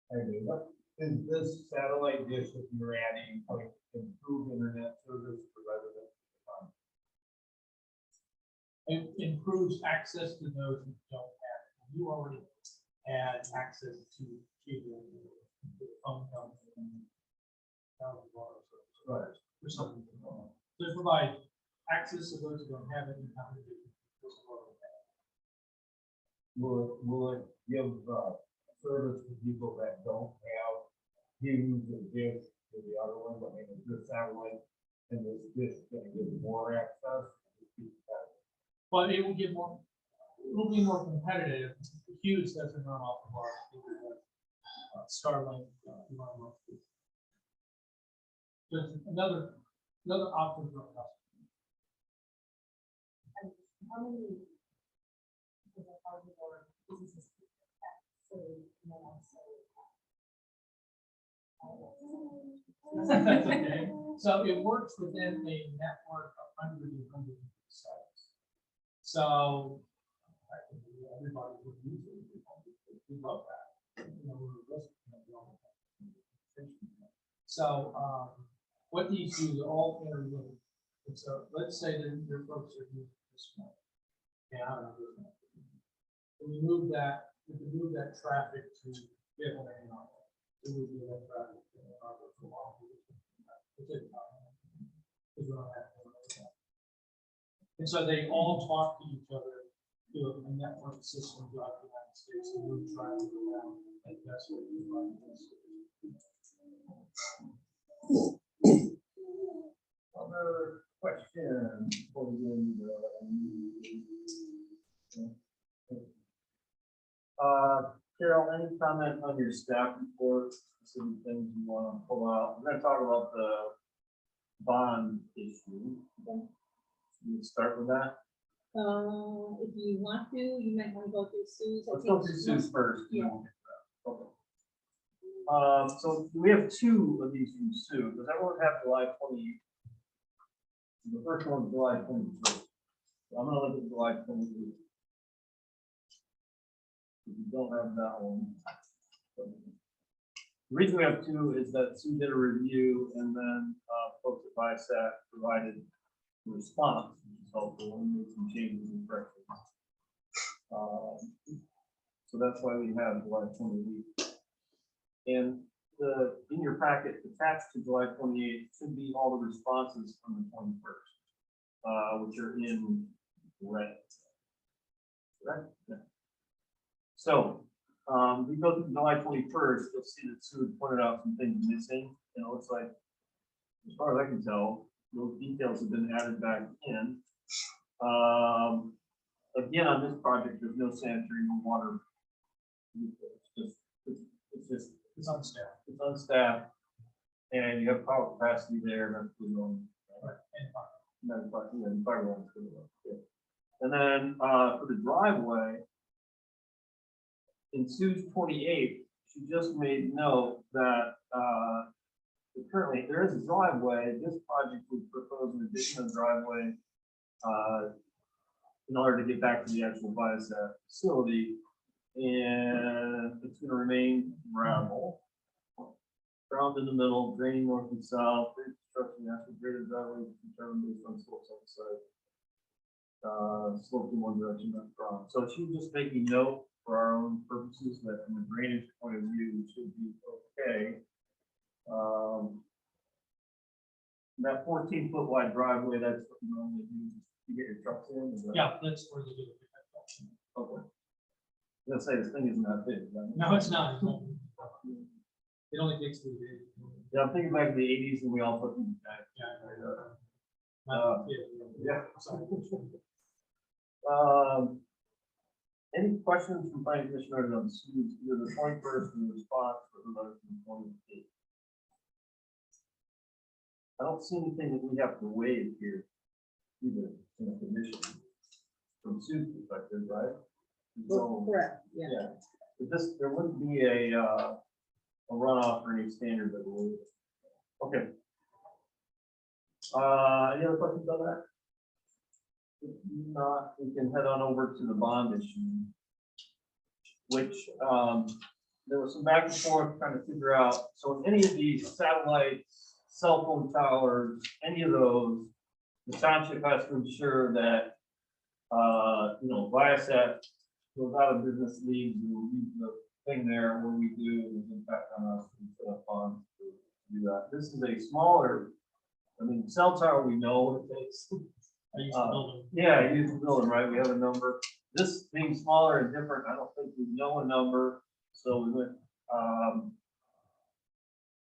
What is this satellite dish that you're adding, like improve internet service for residents? It improves access to those who don't have it. You already had access to cable, to the phone company. Right. for something. To provide access to those who don't have any communication. Will it give, service to people that don't have views of this or the other one, but maybe this satellite, and this gonna give more access? But it will give more, it will be more competitive. Hughes doesn't run off of our Starlink. Just another option for us. And how many people are there, businesses that serve, and then also That's okay. So it works within a network of hundreds and hundreds of sites. So I think everybody would use it. We love that. You know, we're so what these do, they're all interlinked. And so let's say that your folks are using this one. Yeah, I don't know. When we move that, we can move that traffic to different anymore. It would be that traffic. And so they all talk to each other through a network system throughout the United States and move traffic around. And that's what we find. Other question before we go into Carol, any comment on your staff report, specific things you want to pull out? We're going to talk about the bond issue. You start with that? If you want to, you might want to go through Sue's. I Let's think go through Sue's first. Yeah. Okay. So we have two of these from Sue. Does everyone have July 28th? The first one is July 21st. So I'm gonna look at July 28th. If you don't have that one. The reason we have two is that Sue did a review and then folks at Viasat provided a response, which is helpful, and made some changes and corrections. So that's why we have July 28th. And in your packet attached to July 28th should be all the responses from the 21st, which are in red. Correct? Yeah. So we go to July 21st, you'll see that Sue had pointed out some things missing. And it looks like, as far as I can tell, those details have been added back in. Again, on this project, there's no sanitary, no water. It's unstaffed. It's unstaffed, and you have power capacity there. That's good on. And fire lines. And then for the driveway, in Sue's 28, she just made note that currently there is a driveway. This project would propose an additional driveway in order to get back to the actual Viasat facility. And it's going to remain gravel, ground in the middle, draining north and south. Construction after graded driveways determined based on slopes on the site. Slope in one direction, not from. So she's just making note for our own purposes that from a drainage point of view, it should be okay. That 14-foot wide driveway, that's what you normally do to get your trucks in. Yeah, that's where they do it. Okay. I was gonna say, this thing isn't that big, right? No, it's not. It only takes 3 days. Yeah, I'm thinking back to the 80s and we all put these back. Yeah. Any questions from planning commissioners on either the 21st and the response or the letter from the 28th? I don't see anything that we have to waive here either in the commission from Sue's perspective, right? So, Correct, yeah. yeah, there wouldn't be a runoff or any standard that will. Okay. Any other questions on that? If not, we can head on over to the bond issue, which there was some back and forth trying to figure out. So any of these satellites, cell phone towers, any of those, the township has to ensure that Viasat goes out of business leagues and we'll use the thing there when we do, there's impact on us and set up funds to do that. This is a smaller I mean, cell tower, we know what it takes. I used to build them. Yeah, use the building, right? We have a number. This being smaller and different, I don't think we know a number, so we went,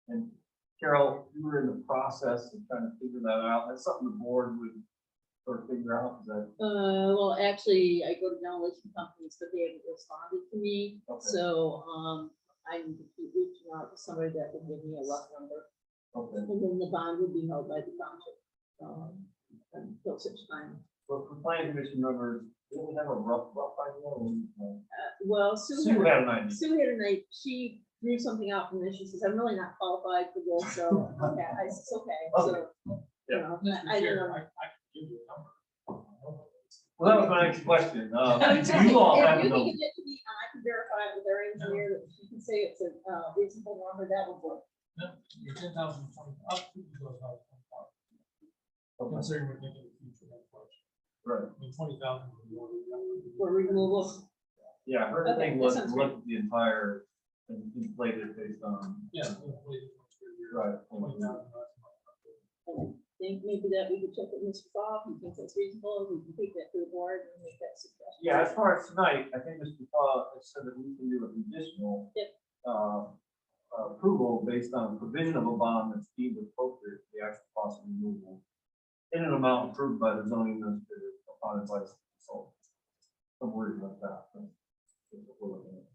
and Carol, you were in the process of trying to figure that out. That's something the board would sort of figure out, is that, Well, actually, I go to demolition companies, but they haven't responded to me, Okay. so, I'm reaching out to somebody that will give me a rough number. okay. And then the bond would be held by the township, until such time. But for planning commission members, do we have a rough idea? Well, Sue had an idea. Sue had a night, she drew something out from this, she says, I'm really not qualified for this, so, okay, I said, it's okay, so. You know, Mr. I don't Chair, know. I can give you a number. Well, that was my next question. You all If have you no. can get to me, and I can verify it with our engineer, that she can say it's a reasonable number, that would work. No, you're 10,020, up to those 20,000. Considering we're thinking of the future, that's question. Right. I mean, 20,000 would be more than that. For removal. Yeah, her Okay, thing that was sounds to look at the entire and inflate it based on. Yeah. Right. 20,000. I think maybe that we could check with Mr. Bob, he thinks that's reasonable, we can take that to the board and make that suggestion. Yeah, as far as tonight, I think Mr. Paul has said that we can do a conditional. Yep. Approval based on provision of a bond that's deemed appropriate for the actual cost of removal in an amount approved by the zoning administrator upon advice of the consultant. Some words like that. That's what we're looking at.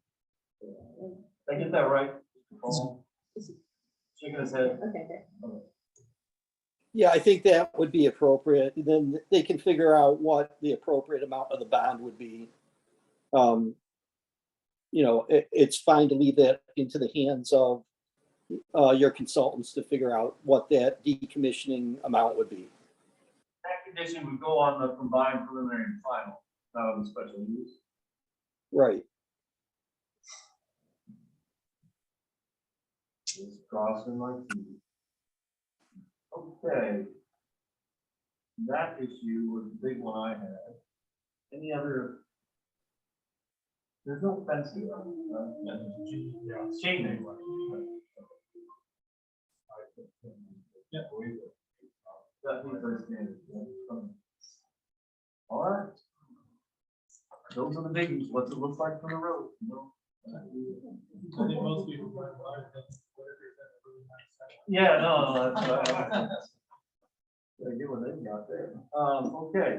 Did I get that right, Mr. Paul? Shaking his head. Okay. Yeah, I think that would be appropriate. Then they can figure out what the appropriate amount of the bond would be. You know, it's fine to leave that into the hands of your consultants to figure out what that decommissioning amount would be. That condition would go on the combined preliminary and final, not on the special use. Right. Just crossing my T's. Okay. That issue was the big one I had. Any other? There's no fence here. Chain link. Yeah. That means very standard. All right. Those are the biggies. What's it look like from the road? You know? I think most people find life, that's whatever, that's really nice. Yeah, no, that's. Gotta get what they got there. Okay.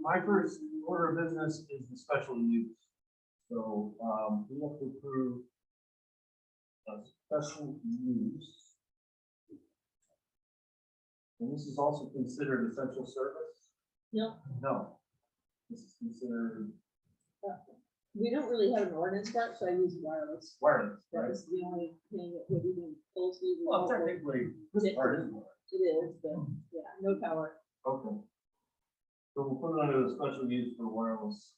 My first order of business is the special use. So, we have to approve a special use. And this is also considered essential service? No, No. This is considered we don't really have an ordinance for it, so I use wireless. wireless, That right? is the only thing that would even closely. Well, remote. technically, this part is wireless. It is, but yeah, no tower. Okay. So we'll put it under the special use for wireless,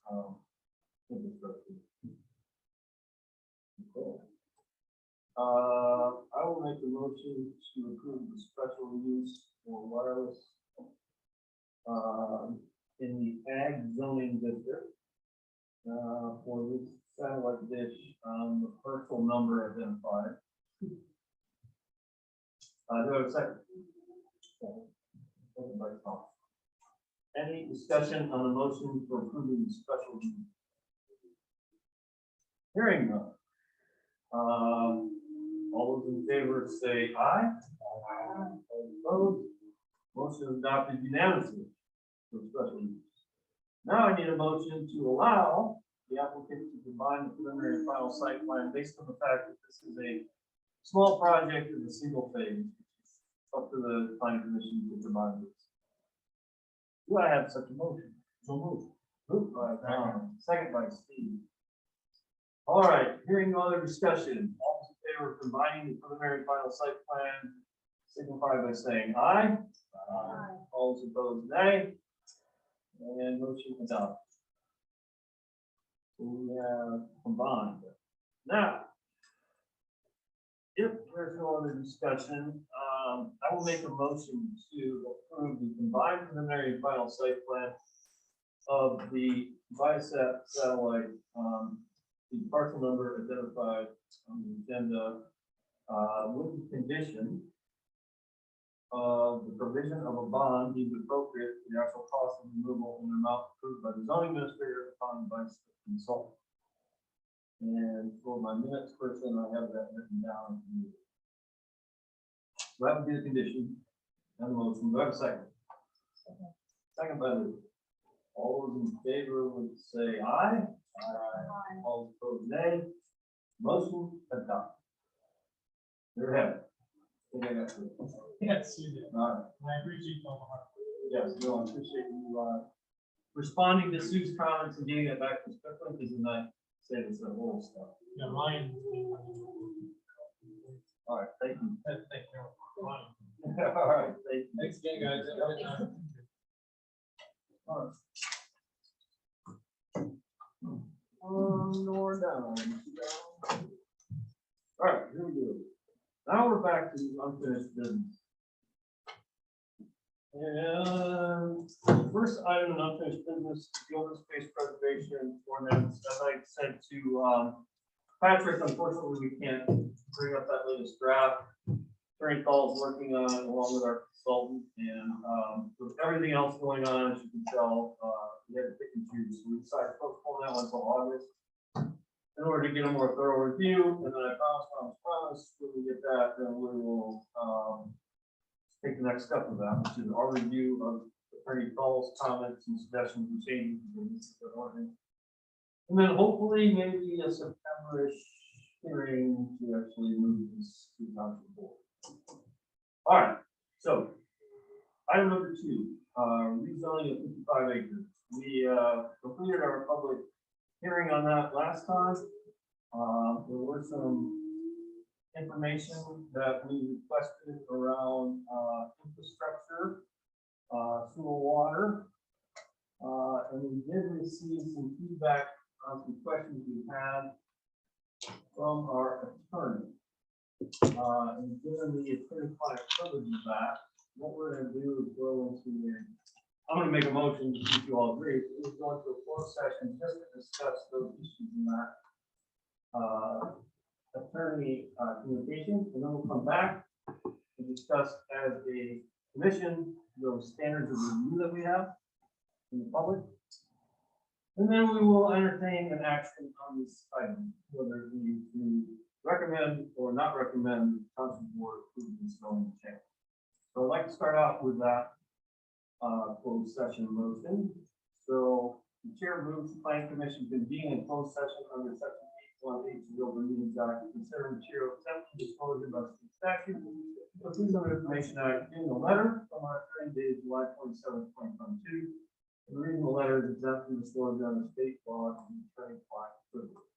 infrastructure. Okay. I will make a motion to approve the special use for wireless in the ag zoning district for this satellite dish on the parcel number identified. Do I have a second? Second by Tom. Any discussion on the motion for approving the special use? Hearing none. All those in favor say aye. All opposed? Motion adopted unanimously for special use. Now I need a motion to allow the applicant to combine the preliminary and final site plan based on the fact that this is a small project in a single phase. Up to the planning commission to combine this. Do I have such a motion? So moved. Moved by Tom, second by Steve. All right, hearing no other discussion, all those in favor of combining the preliminary and final site plan, signify by saying aye. Aye. All those opposed, nay. And motion adopted. So we have combined. Now, if there's no other discussion, I will make a motion to approve the combined preliminary and final site plan of the Viasat satellite, the parcel number identified on the agenda, with the condition of the provision of a bond deemed appropriate for the actual cost of removal in an amount approved by the zoning administrator upon advice of the consultant. And for my minutes person, I have that written down. So that would be the condition and the motion. Do I have a second? Second by Lou. All those in favor would say aye. Aye. All opposed, nay. Motion adopted. There have it. Yes, you did. All right. I appreciate it. Yes, no, I appreciate you, responding to Sue's comments and getting it back to Strickland, because then I say this whole stuff. Yeah, Ryan. All right, thank you. Thank you. Ryan. All right, thank you. Thanks again, guys. Have a good night. All right. Nor down. All right, here we go. Now we're back to unfinished business. And the first item in unfinished business is the open space preservation ordinance. As I said to Patrick, unfortunately, we can't bring up that latest draft. Attorney Paul's working on it along with our consultant, and with everything else going on, as you can tell, we had to pick and choose. So we decided to postpone that one until August in order to get a more thorough review. And then I promise, when we get that, then we will take the next step of that, which is our review of Attorney Paul's comments and suggestions and changes to the ordinance. And then hopefully maybe a September-ish hearing to actually move this to the council board. All right, so item number 2, rezoning of 55 acres. We completed our public hearing on that last time. There were some information that we requested around infrastructure, sewer, water, and we did receive some feedback on some questions we had from our attorney. And given the attorney-client privilege of that, what we're going to do is go into I'm going to make a motion to keep you all agree. We're going to a closed session just to discuss those issues in that attorney communication, and then we'll come back and discuss as a commission those standards of review that we have in the public. And then we will entertain an action on this item, whether we to recommend or not recommend the council board approve this zoning change. So I'd like to start out with that closed session motion. So the chair moves the planning commission convene in closed session under section 818 of the Open Meetings Act to consider material exception disclosure by state statute. The Freedom of Information Act in the letter from our attorney dated July 27, 2022. The reason the letter is exempt from disclosure under state law and attorney-client privilege.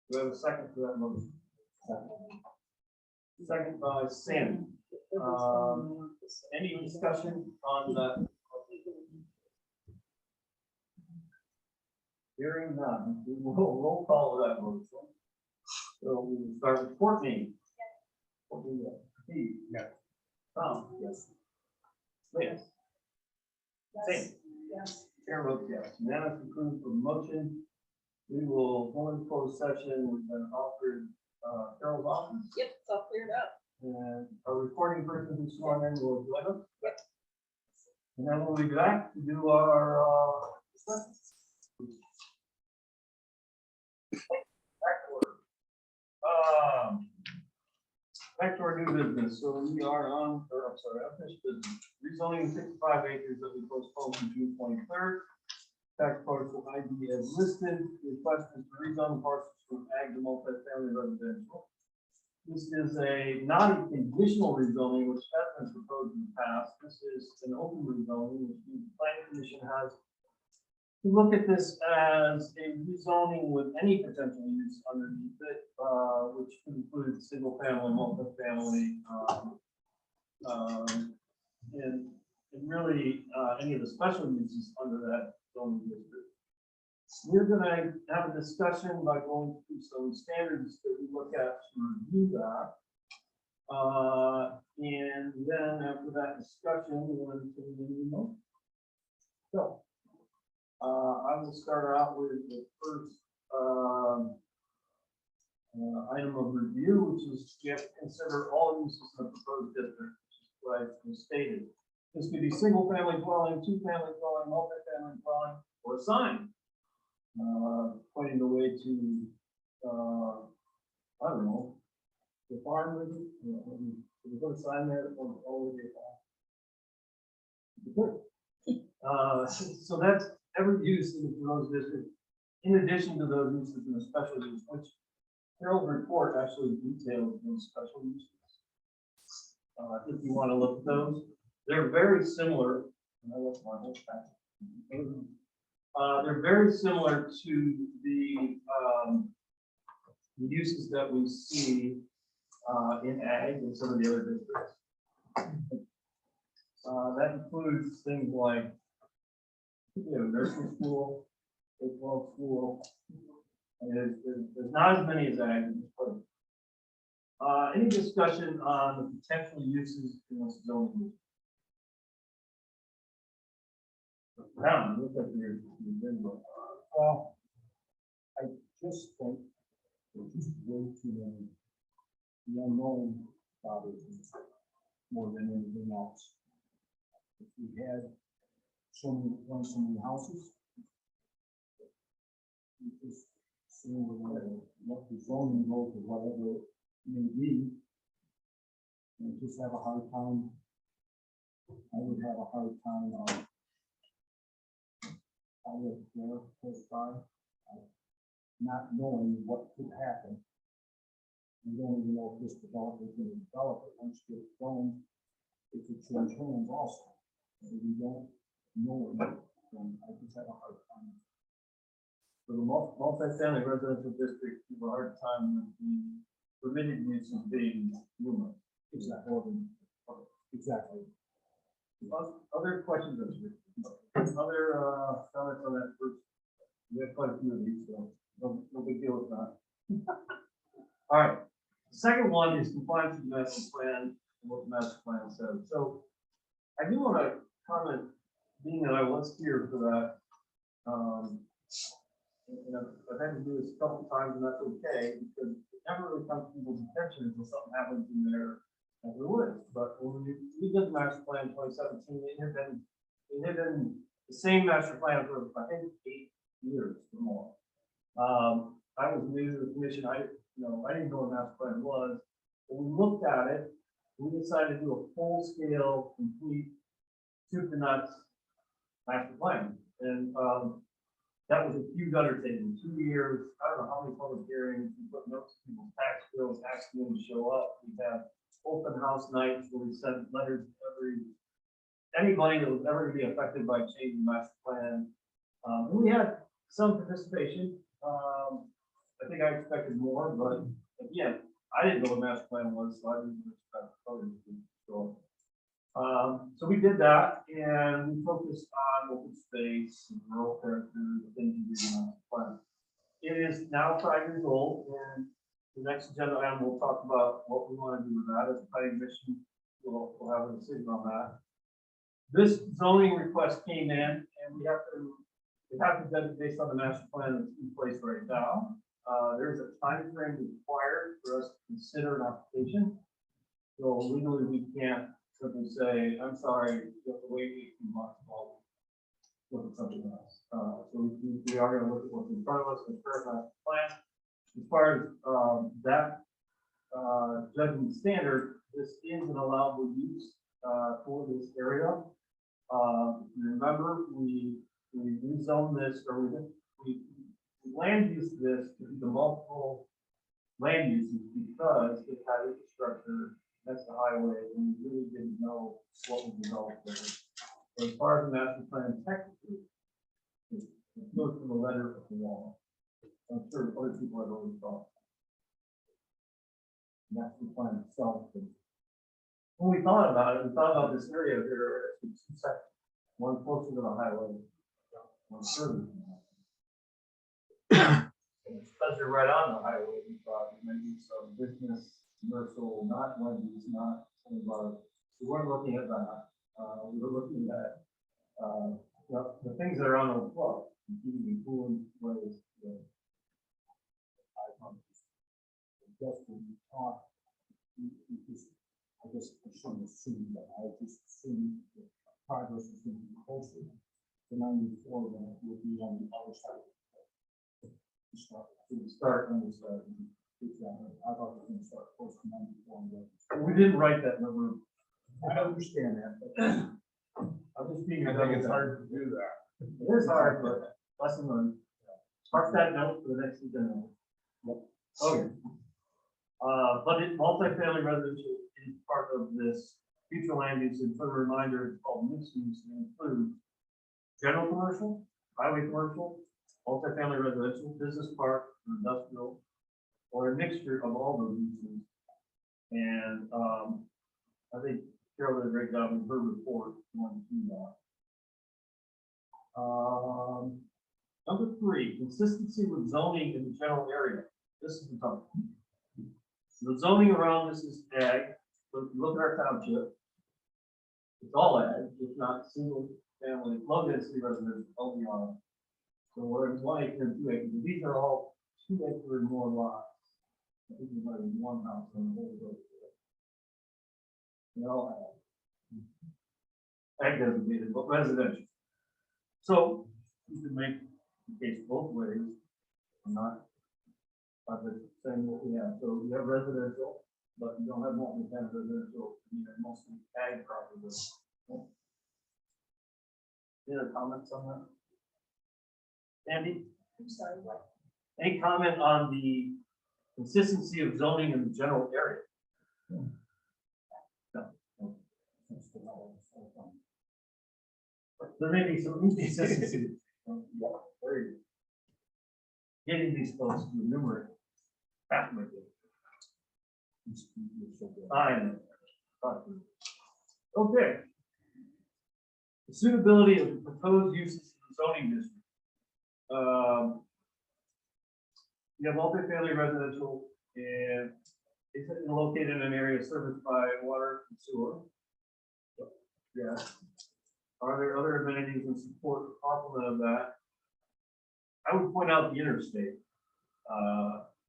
Do I have a second to that motion? Second by Sandy. Any discussion on that? Hearing none, we will roll call that motion. So we will start with Courtney. Courtney, yes. Steve? Yes. Tom? Yes. Liz? Sandy? Yes. Chair votes yes. Unanimous approved for the motion. We will go into closed session. We've been offered Carol's office. Yep, it's all cleared up. And our recording person who's sworn in will join us. Yep. And then we'll be back to do our discussion. Back to order. Back to our new business. So we are on, or I'm sorry, unfinished business. Rezoning 65 acres that we postponed to June 23rd. Tax parcel ID as listed. The request is to rezone parcels from ag to multifamily residential. This is not a conditional rezoning, which has been proposed in the past. This is an open rezoning, which means the planning commission has to look at this as a rezoning with any potential use underneath it, which includes single family, multifamily, and really any of the special uses under that zoning district. We're going to have a discussion by going through some standards that we look at to review that. And then after that discussion, we'll continue. So I will start out with the first item of review, which is you have to consider all uses in the proposed district, which is like was stated. This could be single-family dwelling, two-family dwelling, multi-family dwelling, or a sign. Pointing the way to, I don't know, the farm, maybe, we put a sign there, or all the way. So that's every use in the proposed district, in addition to those uses in the special use, which Harold's report actually details those special uses. If you want to look at those, they're very similar. And I left my whole packet. They're very similar to the uses that we see in ag and some of the other districts. That includes things like nursery school, K-12 school. And there's not as many as ag. Any discussion on the potential uses in this zone? Now, look at your Well, I just think there's just way too many, the unknown bothers me more than anything else. If we had so many houses, you just seeing what the zoning goes or whatever it may be, and just have a hard time. I would have a hard time I live there close by, not knowing what could happen. We don't even know if this developer is going to develop it. Once you get it going, it could change homes also. And we don't know it, and I just have a hard time. For the multi-family residential district, you have a hard time with the permitted use of being numerous. Exactly. Exactly. Other questions? Other comments on that first? We have quite a few of these, so no big deal with that. All right. The second one is compliance with the master plan and what the master plan says. So I do want to comment, being that I was here for that. And I've had to do this a couple times, and that's okay, because it never really comes to people's attention until something happens in their woods. But when we did the master plan in 2017, it had been the same master plan for, I think, 8 years or more. I was new to the commission. I didn't know what master plan was. When we looked at it, we decided to do a full-scale, complete, soup to nuts master plan. And that was a huge undertaking. 2 years, I don't know how many public hearings, we put notes in people's tax bills, asking them to show up. We have open house nights where we sent letters to anybody that was ever going to be affected by changing the master plan. And we had some participation. I think I expected more, but again, I didn't know what master plan was, so I didn't expect others to show up. So we did that, and we focused on open space and rural character, the things you do in the master plan. It is now 5 years old, and the next agenda item we'll talk about what we want to do with that. As a planning commission, we'll have a decision on that. This zoning request came in, and we have to do it based on the master plan that's in place right now. There's a time frame required for us to consider an application. So legally, we can't simply say, I'm sorry, you have to wait 18 months while we look at something else. So we are going to look at what's in front of us, the current master plan. As far as that judgment standard, this is an allowable use for this area. Remember, we rezone this, or we land use this to be the multiple land uses because it had infrastructure, that's the highway, and we really didn't know what was developed there. So as far as the master plan technically, it goes from the letter of the law. I'm sure other people have already thought. Master plan itself. When we thought about it, we thought about this area, there are two sections. One closer to the highway, one further. Because they're right on the highway, we thought maybe some business, commercial, not one use, not some of our, we weren't looking at that. We were looking at the things that are on the floor, including cooling ways. Just when you talk, you just I just shouldn't assume that, I just assume that progress is going to be closer to 94 than it would be on the other side. To start when we start. I thought we were going to start close to 94. We didn't write that number. I understand that, but I'm just being. I think it's hard to do that. It is hard, but lesson learned. Mark that note for the next agenda. Okay. But multifamily residential is part of this future land use, and for a reminder, it's called mixed use, and includes general commercial, highway commercial, multifamily residential, business park, industrial, or a mixture of all those uses. And, I think Carol did a great job in her report going through that. Number 3, consistency with zoning in the general area. This is the tough one. The zoning around this is ag, but if you look at our township, it's all ag, it's not single family, low density residential, only on. So we're in 1 acre and 2 acres, and these are all 2 acre and more lots. I think there's only one house on the whole road. They're all ag designated, but residential. So you can make the case both ways. I'm not just saying what we have. So you have residential, but you don't have multi-family residential, you have mostly ag property. Any other comments on that? Andy? I'm sorry, what? Any comment on the consistency of zoning in the general area? No. There may be some inconsistency. There you go. Getting these folks to enumerate. That might be. I know. Okay. The suitability of the proposed uses in the zoning district. You have multifamily residential and it's located in an area serviced by water and sewer. Yes. Are there other amenities and support complement of that? I would point out the interstate.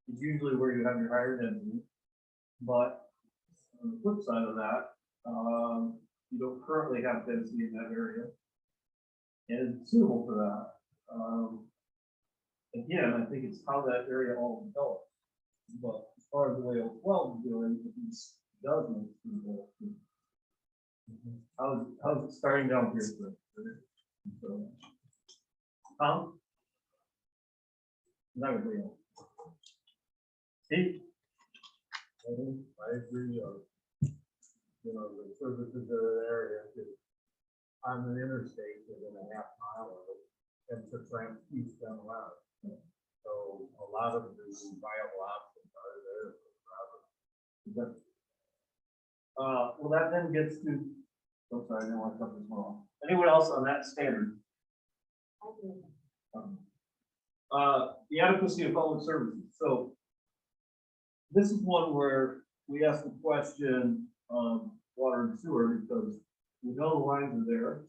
It's usually where you have your higher density. But on the flip side of that, you don't currently have density in that area. And it's suitable for that. Again, I think it's how that area all develops. But as far as the way 12 is doing, it does make it suitable. How's it starting down here? So, Tom? Not really. Steve? I agree, you know, the services that are there, if it's on an interstate within a half mile of it, and to try and east and west. So a lot of the viable options are there for Robert. Well, that then gets to, I'm sorry, I didn't want to cut this one off. Anyone else on that standard? The adequacy of public services. So this is one where we ask the question of water and sewer because we know the lines are there.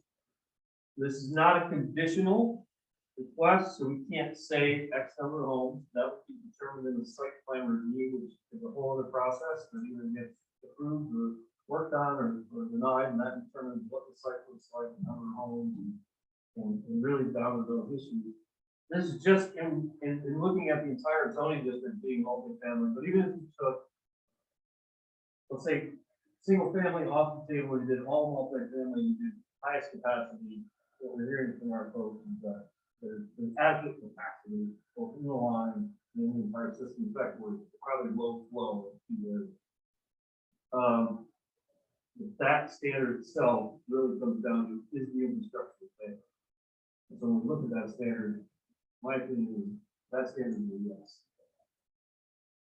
This is not a conditional request, so we can't say X number of homes. That would be determined in the site plan review, which is a whole other process that either gets approved or worked on or denied, and that determines what the site looks like, the number of homes, and really down to those issues. This is just in looking at the entire zoning district being multifamily, but even if you took, let's say, single family off the table, you did all multifamily, you did highest capacity, what we're hearing from our folks is that there's adequate capacity, both in the line and in the entire system. In fact, we're probably low flow in that standard itself really comes down to is the infrastructure thing. So when we look at that standard, my opinion is that standard is a yes.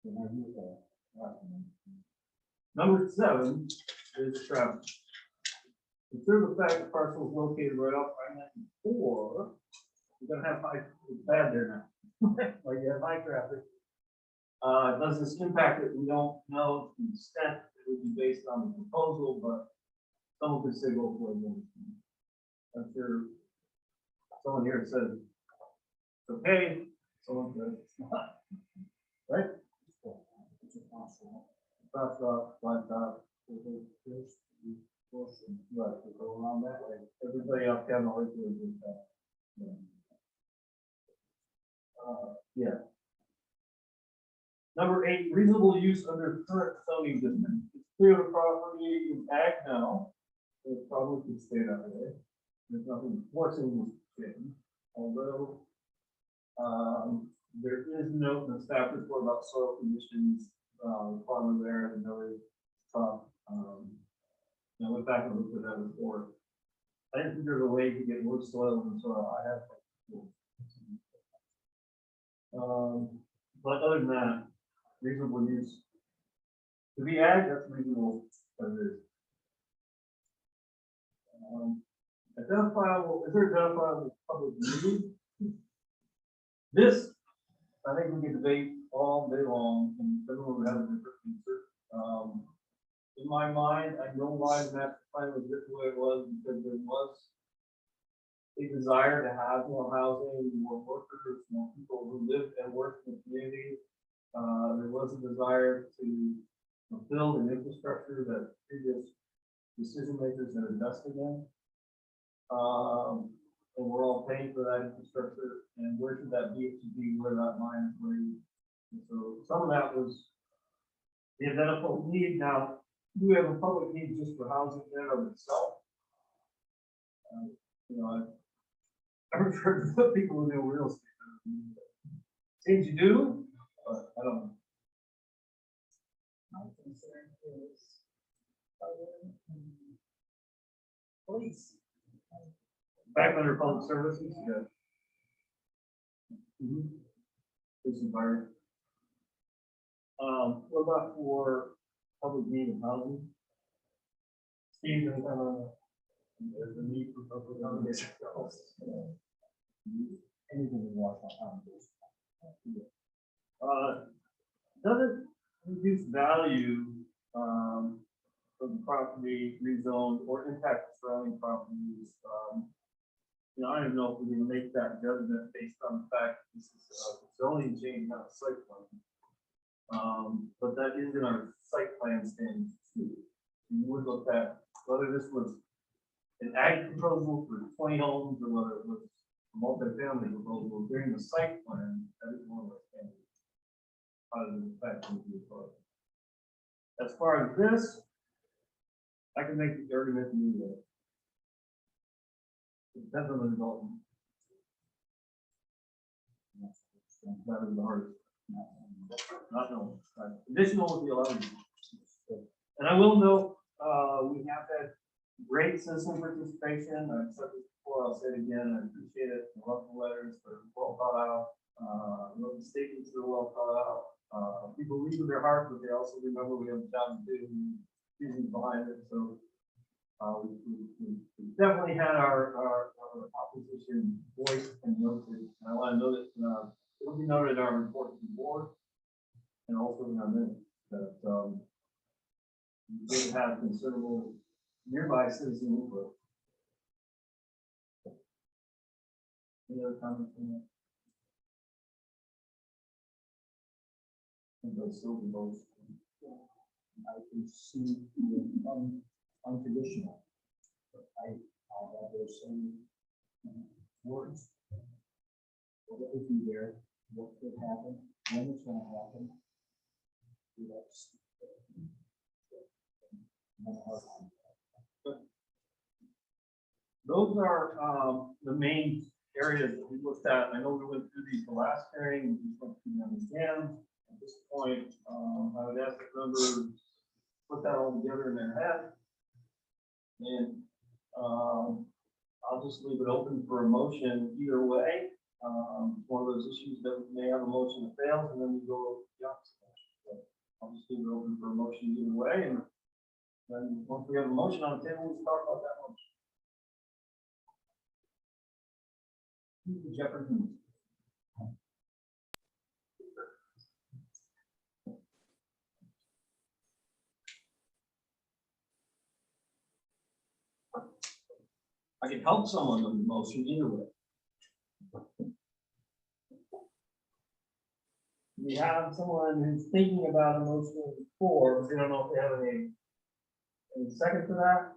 And I agree with that. Number 7 is traffic. Consider the fact the parcel is located right off I-94. You're gonna have high, it's bad there now. Like you have high traffic. Does this impact it? We don't know to the extent it would be based on the proposal, but someone could say go for it. I'm sure someone here says it's okay, someone says it's not. Right? Crosswalk, flat top. Right, to go around that way. Everybody else can always do that. Yeah. Number 8, reasonable use under current zoning district. It's clear the property is ag now. It probably could stay that way. There's nothing forcing this change, although there is note in the staff report about soil conditions, farmer there and really tough. I went back and looked at that report. I didn't think there's a way to get more soil than soil. I have. But other than that, reasonable use. To be ag, that's reasonable as it is. Identifiable, is there identifiable public need? This, I think we can debate all day long, and everyone would have a different answer. In my mind, I know why the master plan was written the way it was, because there was a desire to have more housing, more workers, more people who live and work in the community. There was a desire to build an infrastructure that previous decision makers had invested in. And we're all paying for that infrastructure, and where should that be? It should be where that line is laid. And so some of that was the identifiable need. Now, do we have a public need just for housing in and of itself? I've heard of people who do real estate. Seems you do, but I don't know. My concern is fire and police. Back under public services, yeah. Police and fire. What about for public need of housing? Steve, any kind of, there's a need for public housing. Anything we want on Does it reduce value of the property rezoned or impact the surrounding properties? I don't know if we can make that judgment based on the fact that this is a zoning change, not a site plan. But that is in our site plan standards too. You would look at whether this was an ag proposal for 20 homes or whether it was a multi-family proposal during the site plan. That is one of our standards. How does it affect the approach? As far as this, I can make the argument to you that it depends on the development. That is the hardest. Not no. Additional would be allowed. And I will note, we have had great citizen participation. I've said this before, I'll say it again. I appreciate it. I love the letters, they're well thought out. I love the statements that are well thought out. People lead with their heart, but they also remember we have a job to do and reasons behind it. So we definitely had our opposition voiced and noted. And I want to note it will be noted in our report to the board and also in our minutes that we did have considerable nearby citizen input. Any other comments on that? Those still be both. I can see the unconditional. I have those same words. What would be there, what could happen, when it's gonna happen. Those are the main areas that we looked at. I know we went through these the last hearing, we just went through them again. At this point, I would ask the members put that all together in their head. And I'll just leave it open for a motion either way. One of those issues that may have a motion that fails, and then we go the opposite motion. So I'll just leave it open for a motion either way, and then once we have a motion on the table, we'll talk about that motion. Jefferson. I can help someone with the motion either way. We have someone who's thinking about a motion before, but we don't know if they have any second to that.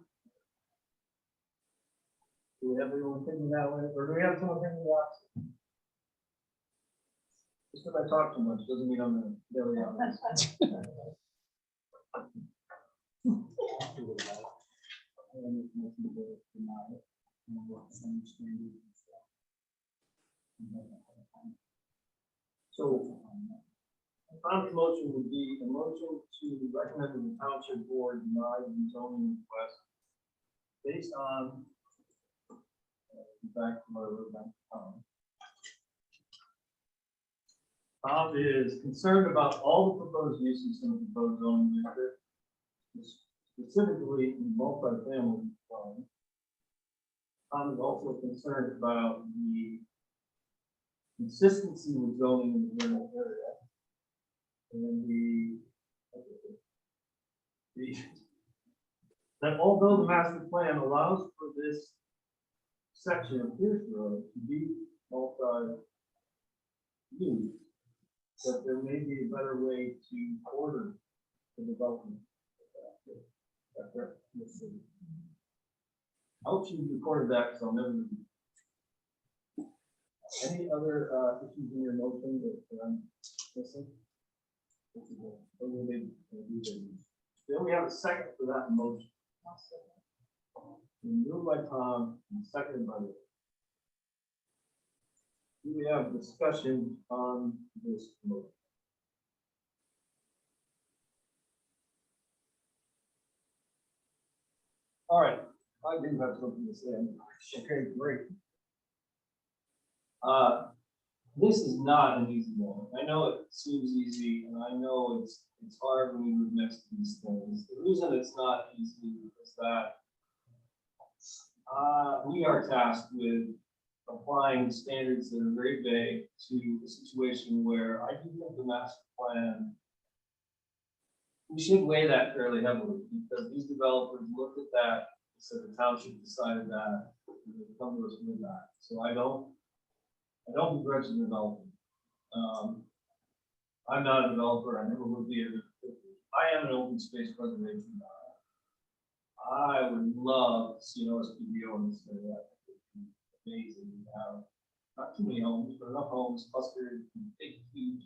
Do we have anyone thinking that way, or do we have someone thinking the opposite? Just because I talk too much doesn't mean I'm gonna belly out. So, a prompt motion would be a motion to recommend that the township board deny the zoning request based on, in fact, what I wrote down, Tom is concerned about all the proposed uses in the proposed zoning district, specifically in multifamily zoning. Tom is also concerned about the consistency with zoning in the general area. And that although the master plan allows for this section of Pierce Road to be multi-use, that there may be a better way to order the development. That's right. Yes, sir. I hope you recorded that, so I'll never. Any other issues in your motion that I'm missing? Then we have a second for that motion. Moved by Tom, and seconded by Rick. Do we have discussion on this motion? All right, I do have something to say. Okay, great. This is not an easy one. I know it seems easy, and I know it's hard when you move next to these things. The reason it's not easy is that we are tasked with applying standards that are very vague to a situation where I do think the master plan, we should weigh that fairly heavily, because these developers looked at that, said the township decided that, and they come to us with that. So I don't begrudge the developer. I'm not a developer, I never would be. I am an open space preservation guy. I would love to see an OSPD on this area. Amazing to have not too many homes, but enough homes clustered in big, huge,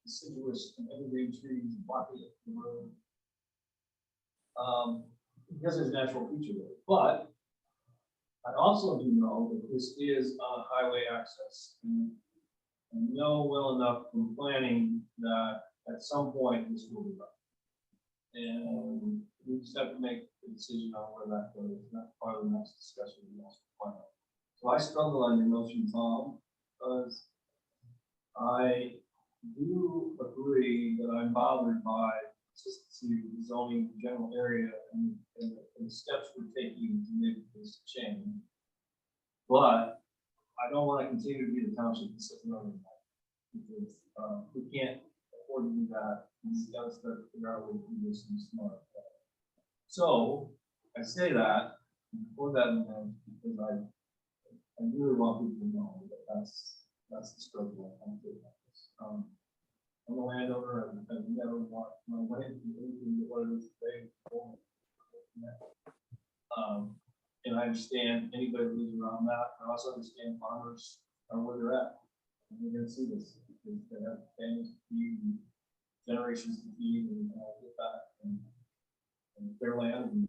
deciduous and evergreen trees blocking the road. Because there's natural feature there. But I also do know that this is on highway access. And I know well enough from planning that at some point this will be done. And we just have to make a decision on where that goes. And that's part of the next discussion we also plan. So I struggle on your motion, Tom, because I do agree that I'm bothered by consistency of the zoning general area and the steps we're taking to make this change. But I don't want to continue to be the township that's sitting on that. Because we can't afford to do that. We've got to start to figure out a way to do this in a smart way. So I say that before that event because I really want people to know that that's the struggle I'm doing. I'm a landowner, I've never want my land to be anything but what it is today. And I understand anybody who lives around that. I also understand farmers are where they're at. And we're gonna see this because they have families to feed and generations to feed and get back and their land and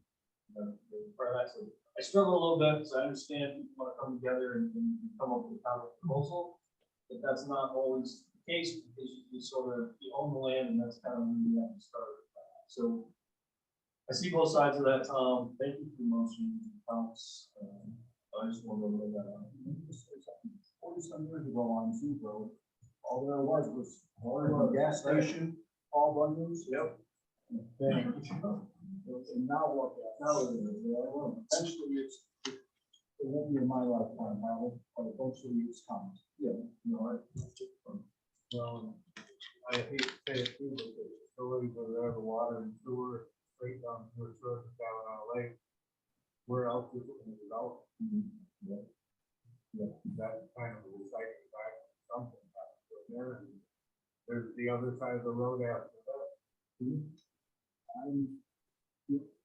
part of that. So I struggle a little bit because I understand people want to come together and come up with a counter proposal, but that's not always the case because you sort of you own the land and that's kind of where you have to start. So I see both sides of that, Tom. Thank you for the motion. I just want to lay that out. 40-some years ago on Zoo Road, all there was a gas station, all bundles. Yep. And now what, now it is, eventually it won't be in my lifetime, but eventually it's coming. Yeah, no, I hate to say it too, but the facilities that are the water and sewer straight down to the road and down on a lake. Where else is it going to develop? Yeah. Yeah, that's kind of a recycling back something back there. And there's the other side of the road after that.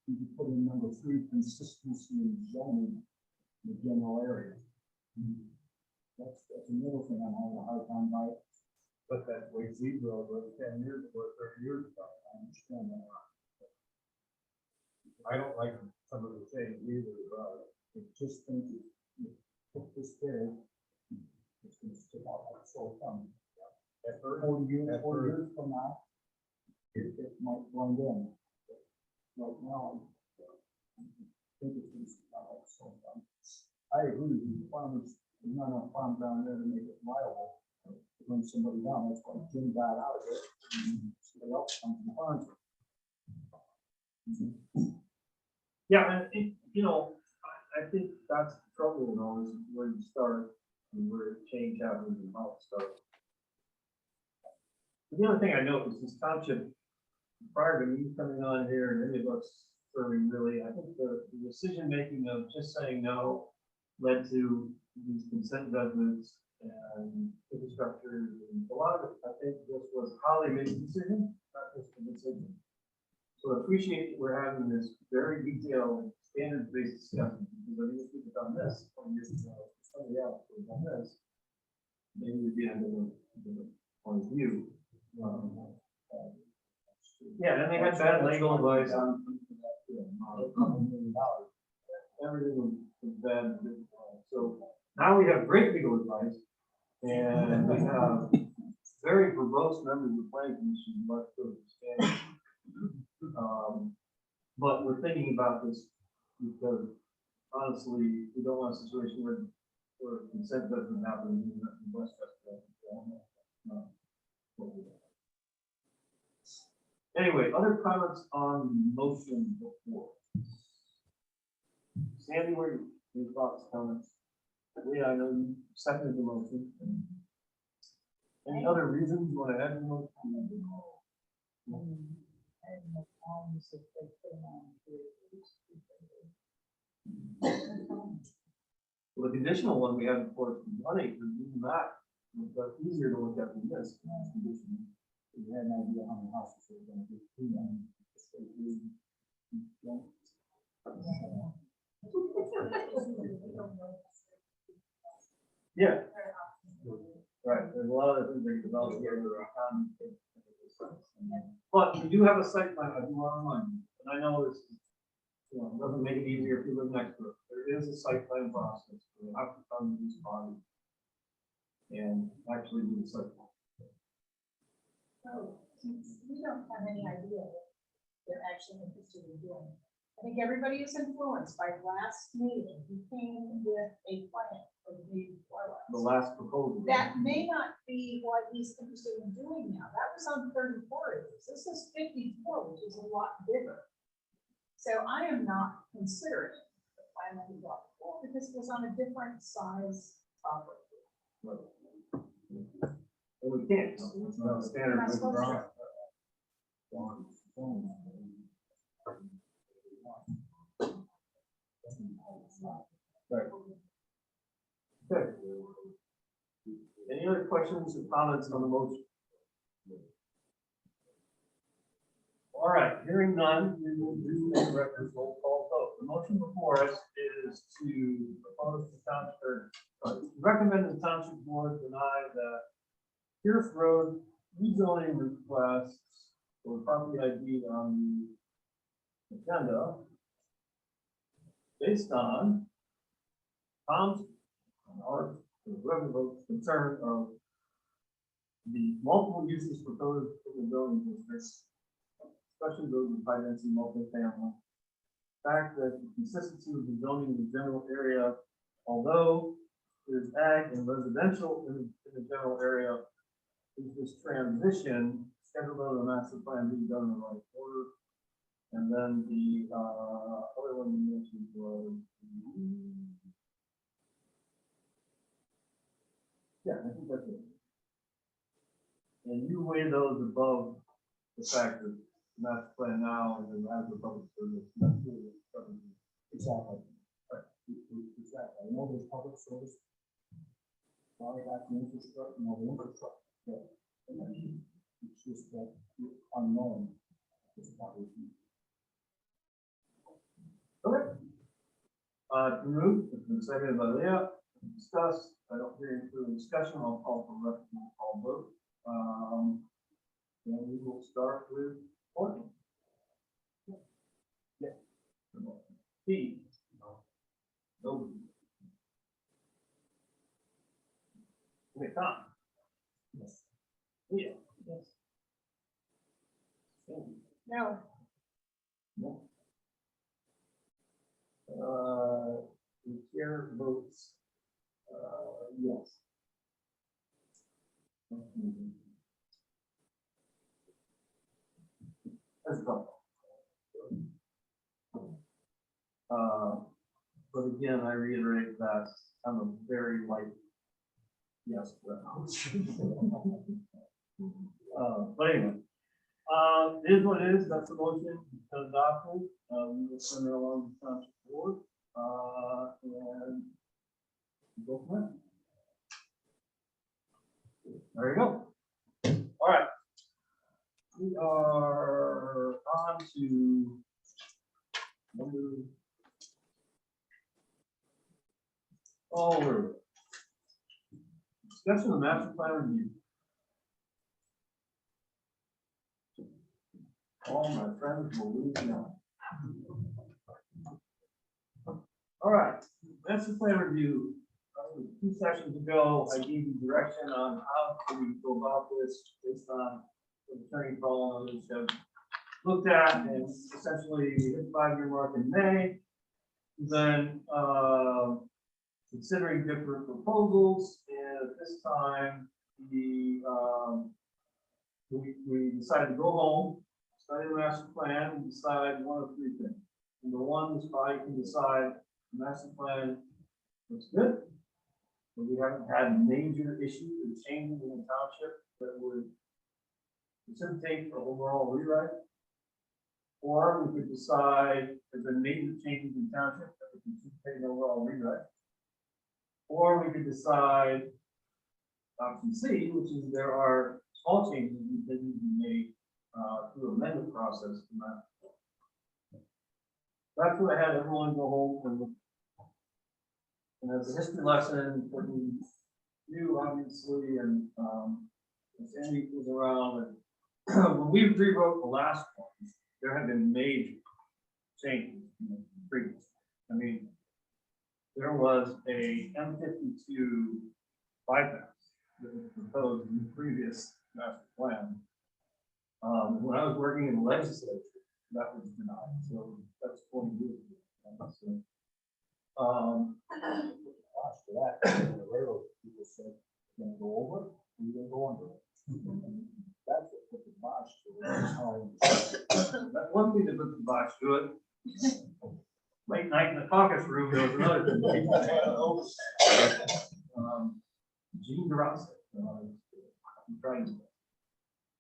You put in number 3, consistency in zoning. the general area. That's another thing I'm having a hard time by. But that way zero was 10 years ago, 30 years ago. I understand that. I don't like some of the things either, I just think if you put this big, it's gonna stick out like so fun. at first, 40 years, At 40 first. years from now, it might blend in. Right now, I think it's gonna stick out like so fun. I agree with you, farmers, there's not enough farm down there to make it viable. To bring somebody down, that's why Jim got out of it, and somebody else comes and farms it. Yeah, and you know, I think that's the trouble, you know, is where you start and where change happens and how it starts. The other thing I noticed is township, prior to me coming on here and any of us serving really, I think the decision making of just saying no led to these consent judgments and infrastructure. And a lot of it, I think, just was how they made the decision, not just the decision. So I appreciate that we're having this very detailed, standards-based discussion, because I think if we've done this 20 years ago, somebody else would have done this, maybe we'd be under the point of view. Yeah, and they had bad legal advice on everything was bad. So now we have great legal advice, and we have very verbose members of the planning commission, much to understand. But we're thinking about this because honestly, we don't want a situation where consent doesn't happen in Westchester. Anyway, other comments on the motion before? Sandy, what are your thoughts, comments? Leah, I know you seconded the motion. Any other reasons you want to add to the motion? Well, the conditional one we have, of course, 1 acre, even that, but easier to look at than this. We had an idea how many houses they were gonna do. Yeah. Right, there's a lot of things that develop here that are on. But we do have a site plan, I do want to remind you, and I know this, you know, doesn't make it easier if you live next to it. There is a site plan process, you have to come to this body and actually do the site plan. So, since we don't have any idea what they're actually interested in doing, I think everybody is influenced by last meeting, who came with a plan for the The last proposal. that may not be what he's interested in doing now. That was on 34 acres. This is 54, which is a lot bigger. So I am not considering the plan that he brought forward because it was on a different size property. And we can't, it's not standard. We're not with supposed to. drawing. Right. Okay. Any other questions or comments on the motion? All right, hearing none, we will do a record roll call vote. The motion before us is to propose the township, recommend the township board deny the Pierce Road rezoning requests for property ID on the agenda based on Tom's and our concern of the multiple uses proposed in the zoning districts, especially those with high density multifamily. Fact that the consistency of the zoning in the general area, although there's ag and residential in the general area, is this transition scheduled on the master plan being done in the right order. And then the other one you mentioned was, yeah, I think that's it. And you weigh those above the fact that the master plan now and then as the public service. That's really something. Exactly. Right. Exactly. I know there's public service. Sorry about the infrastructure, no, the infrastructure. Yeah. It's just that unknown. It's probably. Okay. Moved, it's been seconded by Leah, discussed, I don't hear any further discussion, I'll call for a call vote. And we will start with Courtney. Yeah. Steve. No. Okay, Tom. Yes. Leah. Yes. No. No. The chair votes, yes. That's tough. But again, I reiterate that I'm a very light yes. for that. But anyway, it is what it is, that's the motion, it's adopted, we will send it along to the township board, and go from there. There you go. All right. We are on to number. Oh, where are we? Discussion of master plan review. All my friends will lose now. All right, master plan review. 2 sessions ago, I gave you direction on how we go about this based on what Attorney Paul and others have looked at, and essentially we hit the 5-year mark in May. Then considering different proposals, and at this time we decided to go home, study the master plan, and decide one of 3 things. Number 1 is probably can decide the master plan looks good, but we haven't had major issues or changes in the township that would precipitate for overall rewrite. Or we could decide there's been major changes in township that would precipitate an overall rewrite. Or we could decide option C, which is there are small changes that need to be made through amendment process. That's what I had everyone go home and look. And as a history lesson for you, obviously, and Sandy was around, and when we rewrote the last one, there have been major changes in the previous. I mean, there was a M52 bypass that was proposed in the previous master plan. When I was working in the legislature, that was denied. So that's 20 years ago. So, after that, the railroad people said, you're gonna go over, you're gonna go under it. That's what put the box to it. That's one thing that put the box to it. Late night in the caucus room, there was another thing. Gene DeRosa,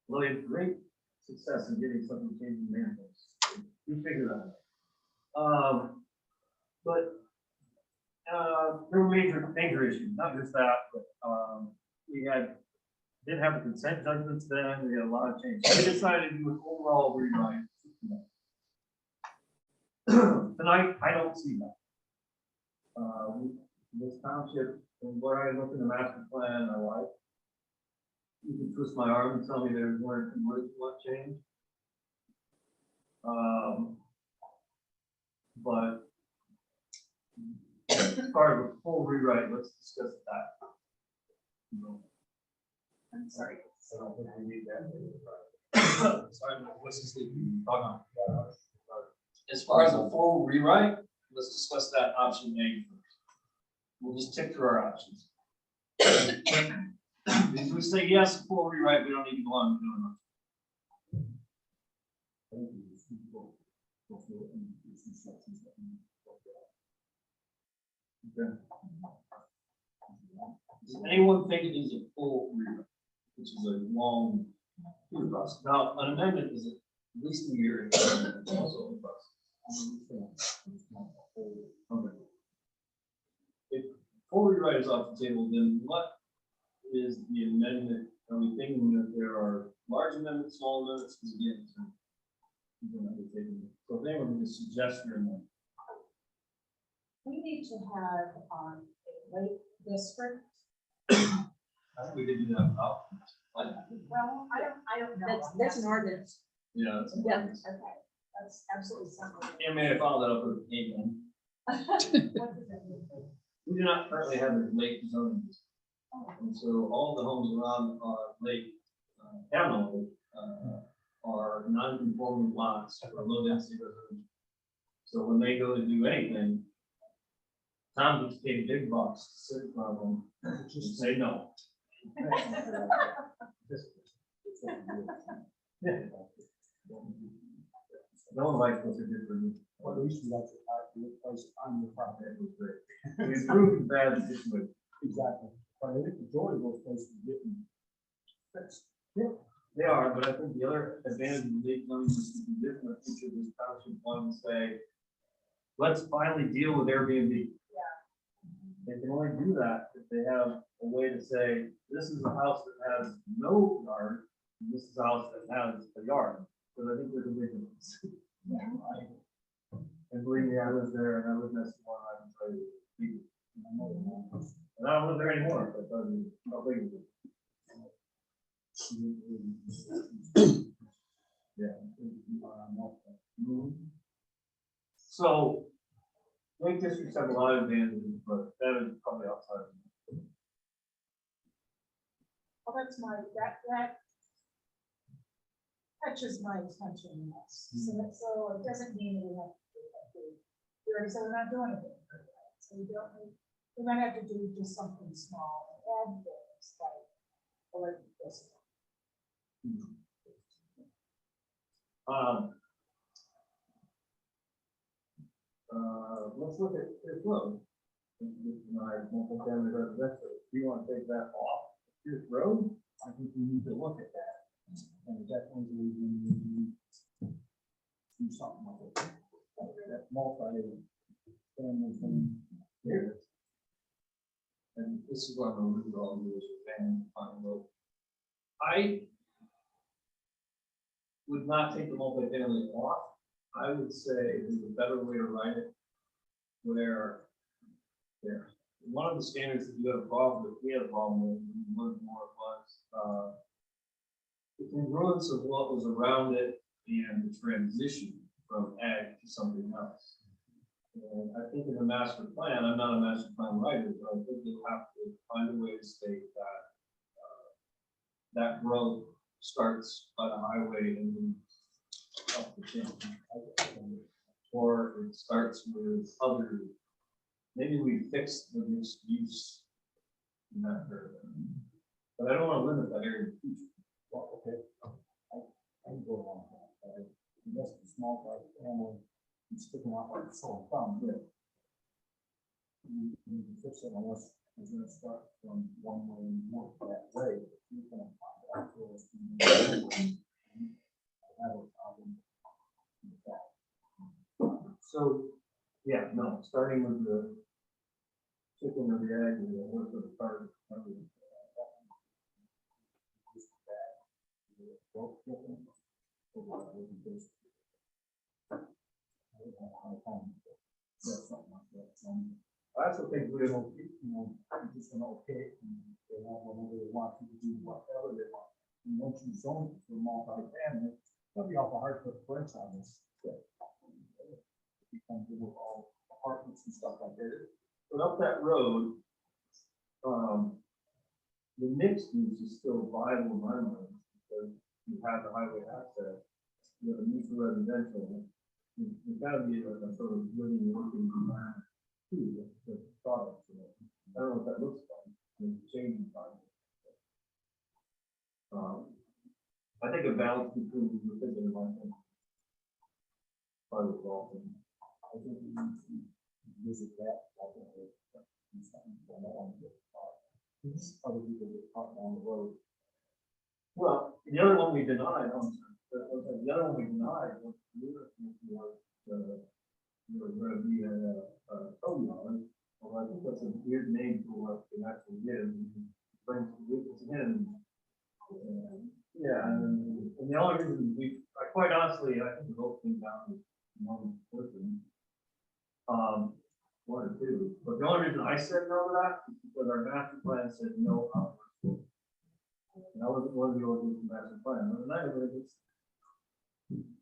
well, he had great success in getting something changed in mandates. We figured that out. But there were major issues, not just that, but we didn't have the consent judgments then, we had a lot of changes. We decided to do an overall rewrite. Tonight, I don't see that. This township, and what I look in the master plan, I like. You can twist my arm and tell me there's one or two words what change. But as far as a full rewrite, let's discuss that. I'm sorry. I don't think we need that. Sorry, my voice is sleeping. As far as a full rewrite, let's discuss that option A first. We'll just tick through our options. If we say yes, full rewrite, we don't need to go on and do Okay. Does anyone think it is a full rewrite, which is a long process? Now, an amendment is at least a year. It's also a process. Okay. If full rewrite is off the table, then what is the amendment? Are we thinking that there are large amendments, small amendments? Because again, so if anyone can suggest your amendment. we need to have, a lake district. I think we did do that. Well, I don't know. That's an ordinance. Yeah. that's- Yeah. Okay, that's absolutely something. And may I follow that up with Aidan? What does that mean? We do not currently have a lake zoning. Oh, And so all the homes around our lake, Hamlin, are non-conforming lots for low density residential. So when they go to do anything, Tom gets paid big bucks to sit in front of them and just say no. No one likes what they did for me. Well, at least you got your place on your property. That was great. We improved the bad situation. Exactly. But I think the majority of those places are getting fixed. They are, but I think the other advantage of the lake zoning is to be different. Each of these township ones say, let's finally deal with Airbnb. They can only do that if they have a way to say, this is a house that has no yard, and this is a house that has a yard. Because I think there's a big difference. And believe me, I was there and I was next to one, I can tell you. And I don't live there anymore, but that was how big it is. Yeah. So, lake districts have a lot of advantages, but that is probably outside. Well, that's that catches my attention, yes. So it doesn't mean we have to do that. We already said we're not doing anything. So we don't, we might have to do just something small, and add things like, or this. Let's look at this road. This is my multi-family residential. Do you want to take that off this road? I think we need to look at that. And definitely we need to do something with it. That multi-family thing here. And this is what I'm going to do all these family on the road. I would not take the multi-family off. I would say there's a better way to write it. Where there, one of the standards that you had a problem with, we had a problem with, and one more was, the congruence of what was around it and the transition from ag to something else. And I think in the master plan, I'm not a master plan writer, but I think you'll have to find a way to state that, that growth starts by the highway and moves up the chain. Or it starts with other, maybe we fix the mixed use in that area. But I don't want to limit that area in the future. Well, okay, I can go along with that. I guess the small like family is sticking out like so thumb. Yeah. You can fix it unless we're gonna start from one way and work that way. You're gonna find out for us. I have a problem with that. So, yeah, no, starting with the chicken or the egg, and then what's the part? I also think we're gonna, just gonna okay, and they have whatever they want to do, whatever they want. And once you zone it for multi-family, that'll be awful hard to put brakes on this. You can do with all apartments and stuff like that. But up that road, the mixed use is still viable in my mind, because you have the highway access, you have a need for residential. There's gotta be a sort of living, working environment too, the products, you know. I don't know if that looks fun, it's changing time. I think a balance between the thinking of my thing. Part of the whole thing. I think we need to visit that. I think it's something that I want to get caught. Other people get caught down the road. Well, the other one we denied, the other one we denied was gonna be a tow yard. Well, I think that's a weird name for what it actually is. Brings the in. Yeah, and the only reason quite honestly, I think the whole thing down is one person. one or two, but the only reason I said no to that is because our master plan said no outdoor storage. And I wasn't one of the old master plan, and I was just.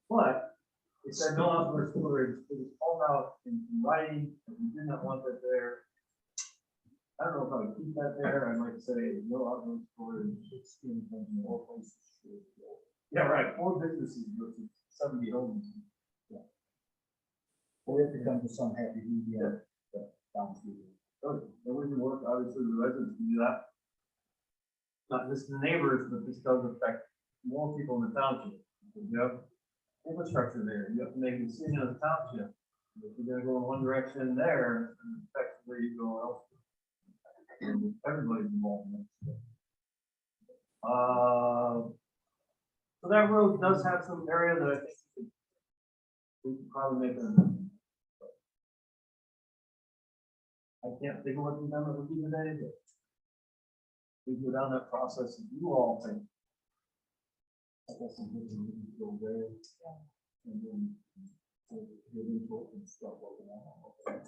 But it said no outdoor storage, it was called out in writing, and we did not want that there. I don't know if I would keep that there, I might say no outdoor storage, in all places. Yeah, right, 4 businesses versus 70 homes. We have to come to some happy medium. Down through. So, then we can work, obviously, the residents can do that. Not just the neighbors, but this does affect more people in the township. Because you have infrastructure there, you have to make a decision as a township. If you're gonna go in one direction there, and affect where you go elsewhere. And everybody's involved in it. So that road does have some area that I think we could probably make a. I can't think of what the amendment would be today, but we go down that process, and you all think. I guess I'm thinking we can go there. And then get into it and start working on it.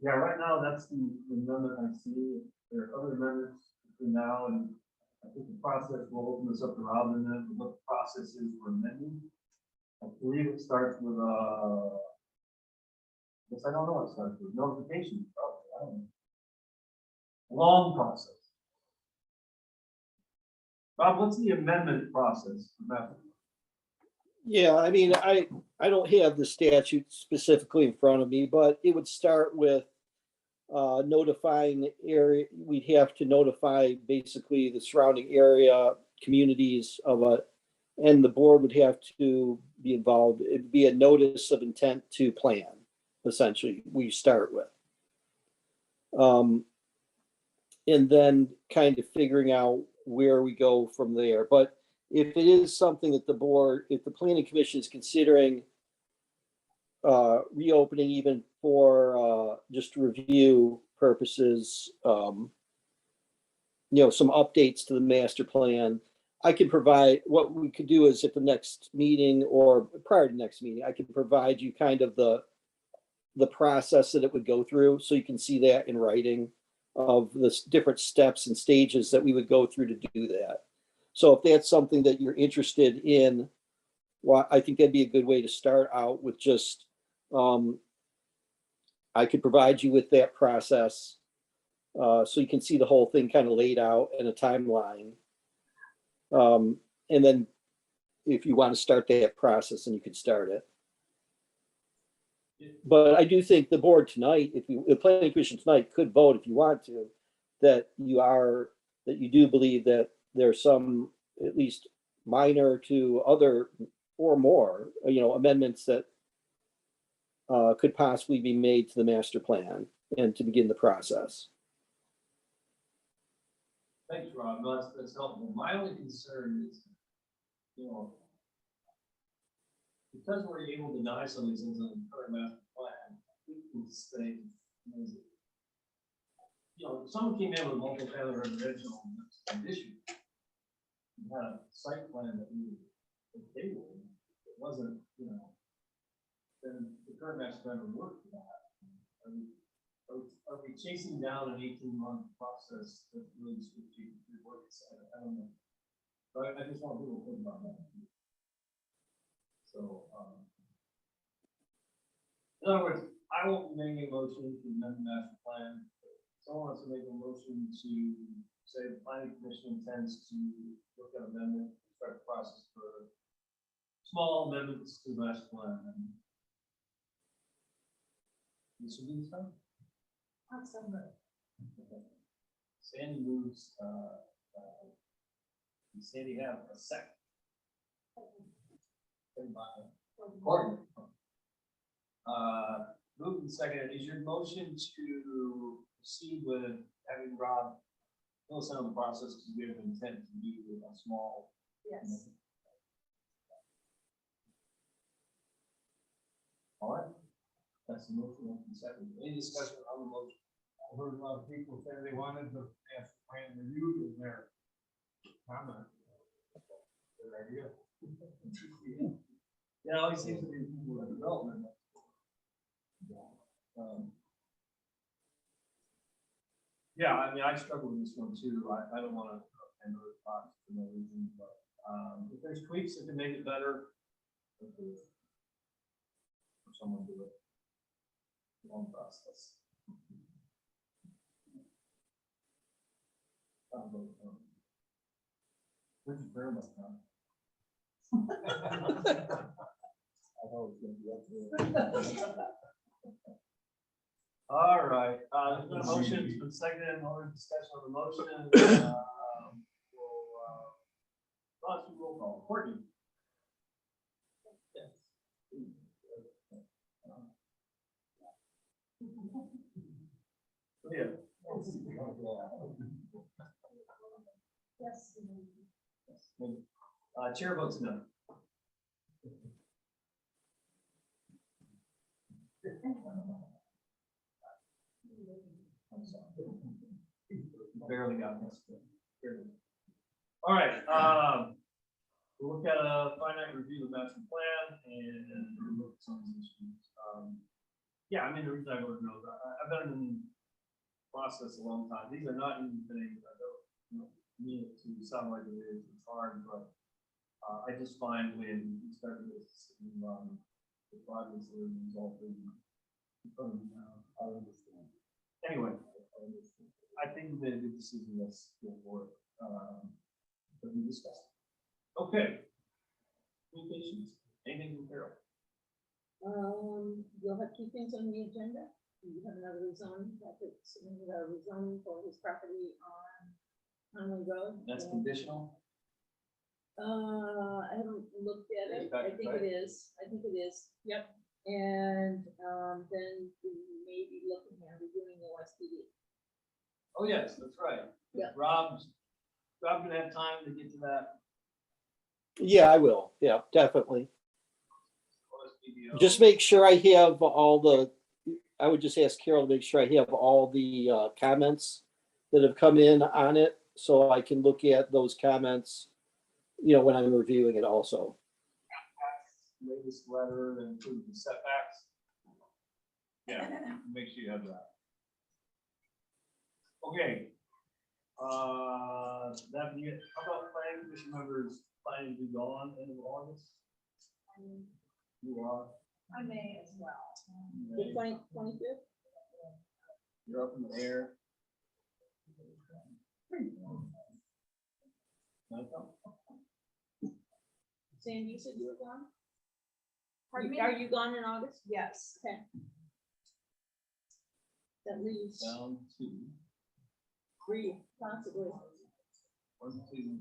Yeah, right now, that's the amendment I see. There are other amendments between now and I think the process will open this up to Robin then, what the process is for amending. I believe it starts with, guess I don't know what it starts with, notification, probably, I don't know. Long process. Bob, what's the amendment process? Yeah, I mean, I don't have the statute specifically in front of me, but it would start with notifying the area, we'd have to notify basically the surrounding area, communities of and the board would have to be involved. It'd be a notice of intent to plan, essentially, we start with. And then kind of figuring out where we go from there. But if it is something that the board, if the planning commission is considering reopening even for just review purposes, some updates to the master plan, I can provide, what we could do is at the next meeting or prior to next meeting, I can provide you kind of the process that it would go through, so you can see that in writing of the different steps and stages that we would go through to do that. So if that's something that you're interested in, well, I think that'd be a good way to start out with just, I could provide you with that process so you can see the whole thing kind of laid out in a timeline. And then if you want to start that process, then you could start it. But I do think the board tonight, the planning commission tonight could vote if you want to, that you do believe that there's some at least minor to other or more, amendments that could possibly be made to the master plan and to begin the process. Thanks, Rob. No, that's helpful. My only concern is, because we're able to deny some of these things on the current master plan, we can say, if someone came in with multi-family residential condition, we had a site plan that we okay with, it wasn't, then the current master plan would work for that. Are we chasing down an 18-month process that really should work? I don't know. But I just want people to think about that. So, in other words, I won't make a motion to amend the master plan. Someone wants to make a motion to say the planning commission intends to look at amendment, start the process for small amendments to the master plan. This will be the time. Okay. Sandy moves, Sandy have a second. Gordon. Moved and seconded. Is your motion to proceed with having Rob fill us in on the process because we have intent to do a small? Yes. All right. That's the motion. Second. Any discussion on the motion? I heard a lot of people say they wanted the master plan reviewed in their comment. Good idea. Yeah, it always seems to be people in development. Yeah, I mean, I struggle with this one too. I don't want to end the box for no reason, but if there's tweaks that can make it better, for someone do it. Long process. Thank you very much, Tom. I thought it was gonna be up there. All right, there's been a motion, it's been seconded, and all discussion on the motion. Let's do roll call. Courtney. Yes. Leah. Yes. Chair votes no. Barely got this. All right, we'll look at a finite review of the master plan and look at some of these issues. Yeah, I mean, the reason I voted no, I've been in process a long time. These are not easy things. I don't mean it to sound like it is. It's hard, but I just find when you start this, the projects that are resulting. I understand. Anyway, I think we made a good decision. Let's go for it. But we discussed. Okay. Communications. Anything from Carol? You'll have two things on the agenda. You have another rezoning, Patrick submitted a rezoning for his property on Conway Road. That's conditional. I haven't looked at it. I Patrick, think right? it is. I think it is. Yep. And then we may be looking at reviewing the OSPD. Oh, yes, that's right. Yeah. Rob's gonna have time to get to that. Yeah, I will. Yeah, definitely. OSPDO. Just make sure I have all the, I would just ask Carol to make sure I have all the comments that have come in on it, so I can look at those comments, when I'm reviewing it also. Latest letter that includes the setbacks. Yeah, make sure you have that. Okay. That be it. How about planning commission members planning to be gone end of August? You are. I may as well. The 25th? You're up in the air. Sandy, you said you were gone? Pardon me? Are you gone in August? Yes. Okay. That leaves Down to 3, possibly. 1, 2, 3,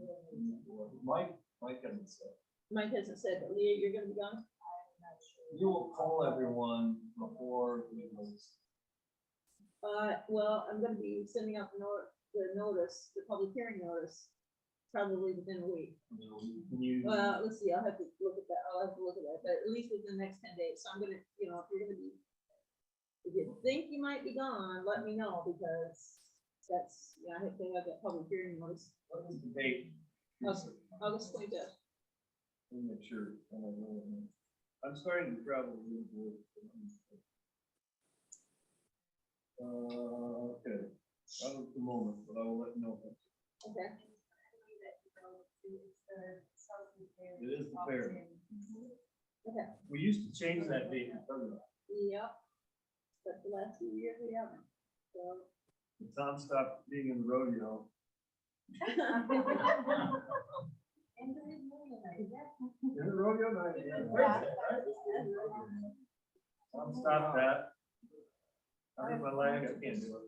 4. Mike hasn't said. Mike hasn't said, but Leah, you're gonna be gone? You will call everyone before we close. Well, I'm gonna be sending out the notice, the public hearing notice, probably within a week. Can you? Well, let's see, I'll have to look at that, but at least within the next 10 days, so I'm gonna, if you're gonna be, if you think you might be gone, let me know, because that's, I think I've got public hearing notice, What is the date? August 25th. Let me make sure. I'm starting to travel a little bit. Okay, not at the moment, but I will let you know. Okay. It is the fair. Okay. We used to change that date. Yep. But the last few years we haven't, so. Tom stopped being in the rodeo. In the rodeo night, yeah. Thursday, right? Tom stopped that. I hurt my leg, I can't do it.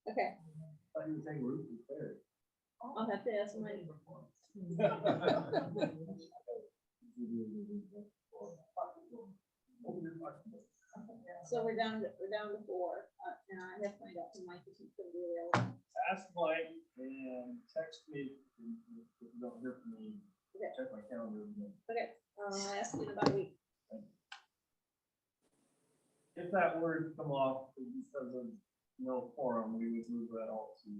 Okay, I thought you were saying Ruth was there. I'll have to ask Mike. So we're down to 4, and I have to find out from Mike if he's gonna be available. Ask Mike and text me if you don't hear from me. Okay. Check my calendar again. Okay, I'll ask you in about a week. If that were to come off because of no forum, we would move that all to.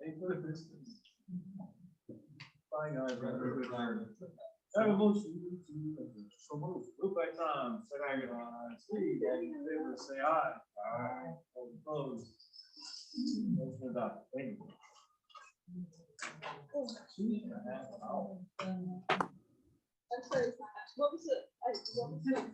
Any further business? Bye, guys. I have a motion to, so moved by Tom, second by Steve, all in favor, say aye. Aye. All opposed. Motion adopted. Thank you. I'm sorry, what was it? What was it?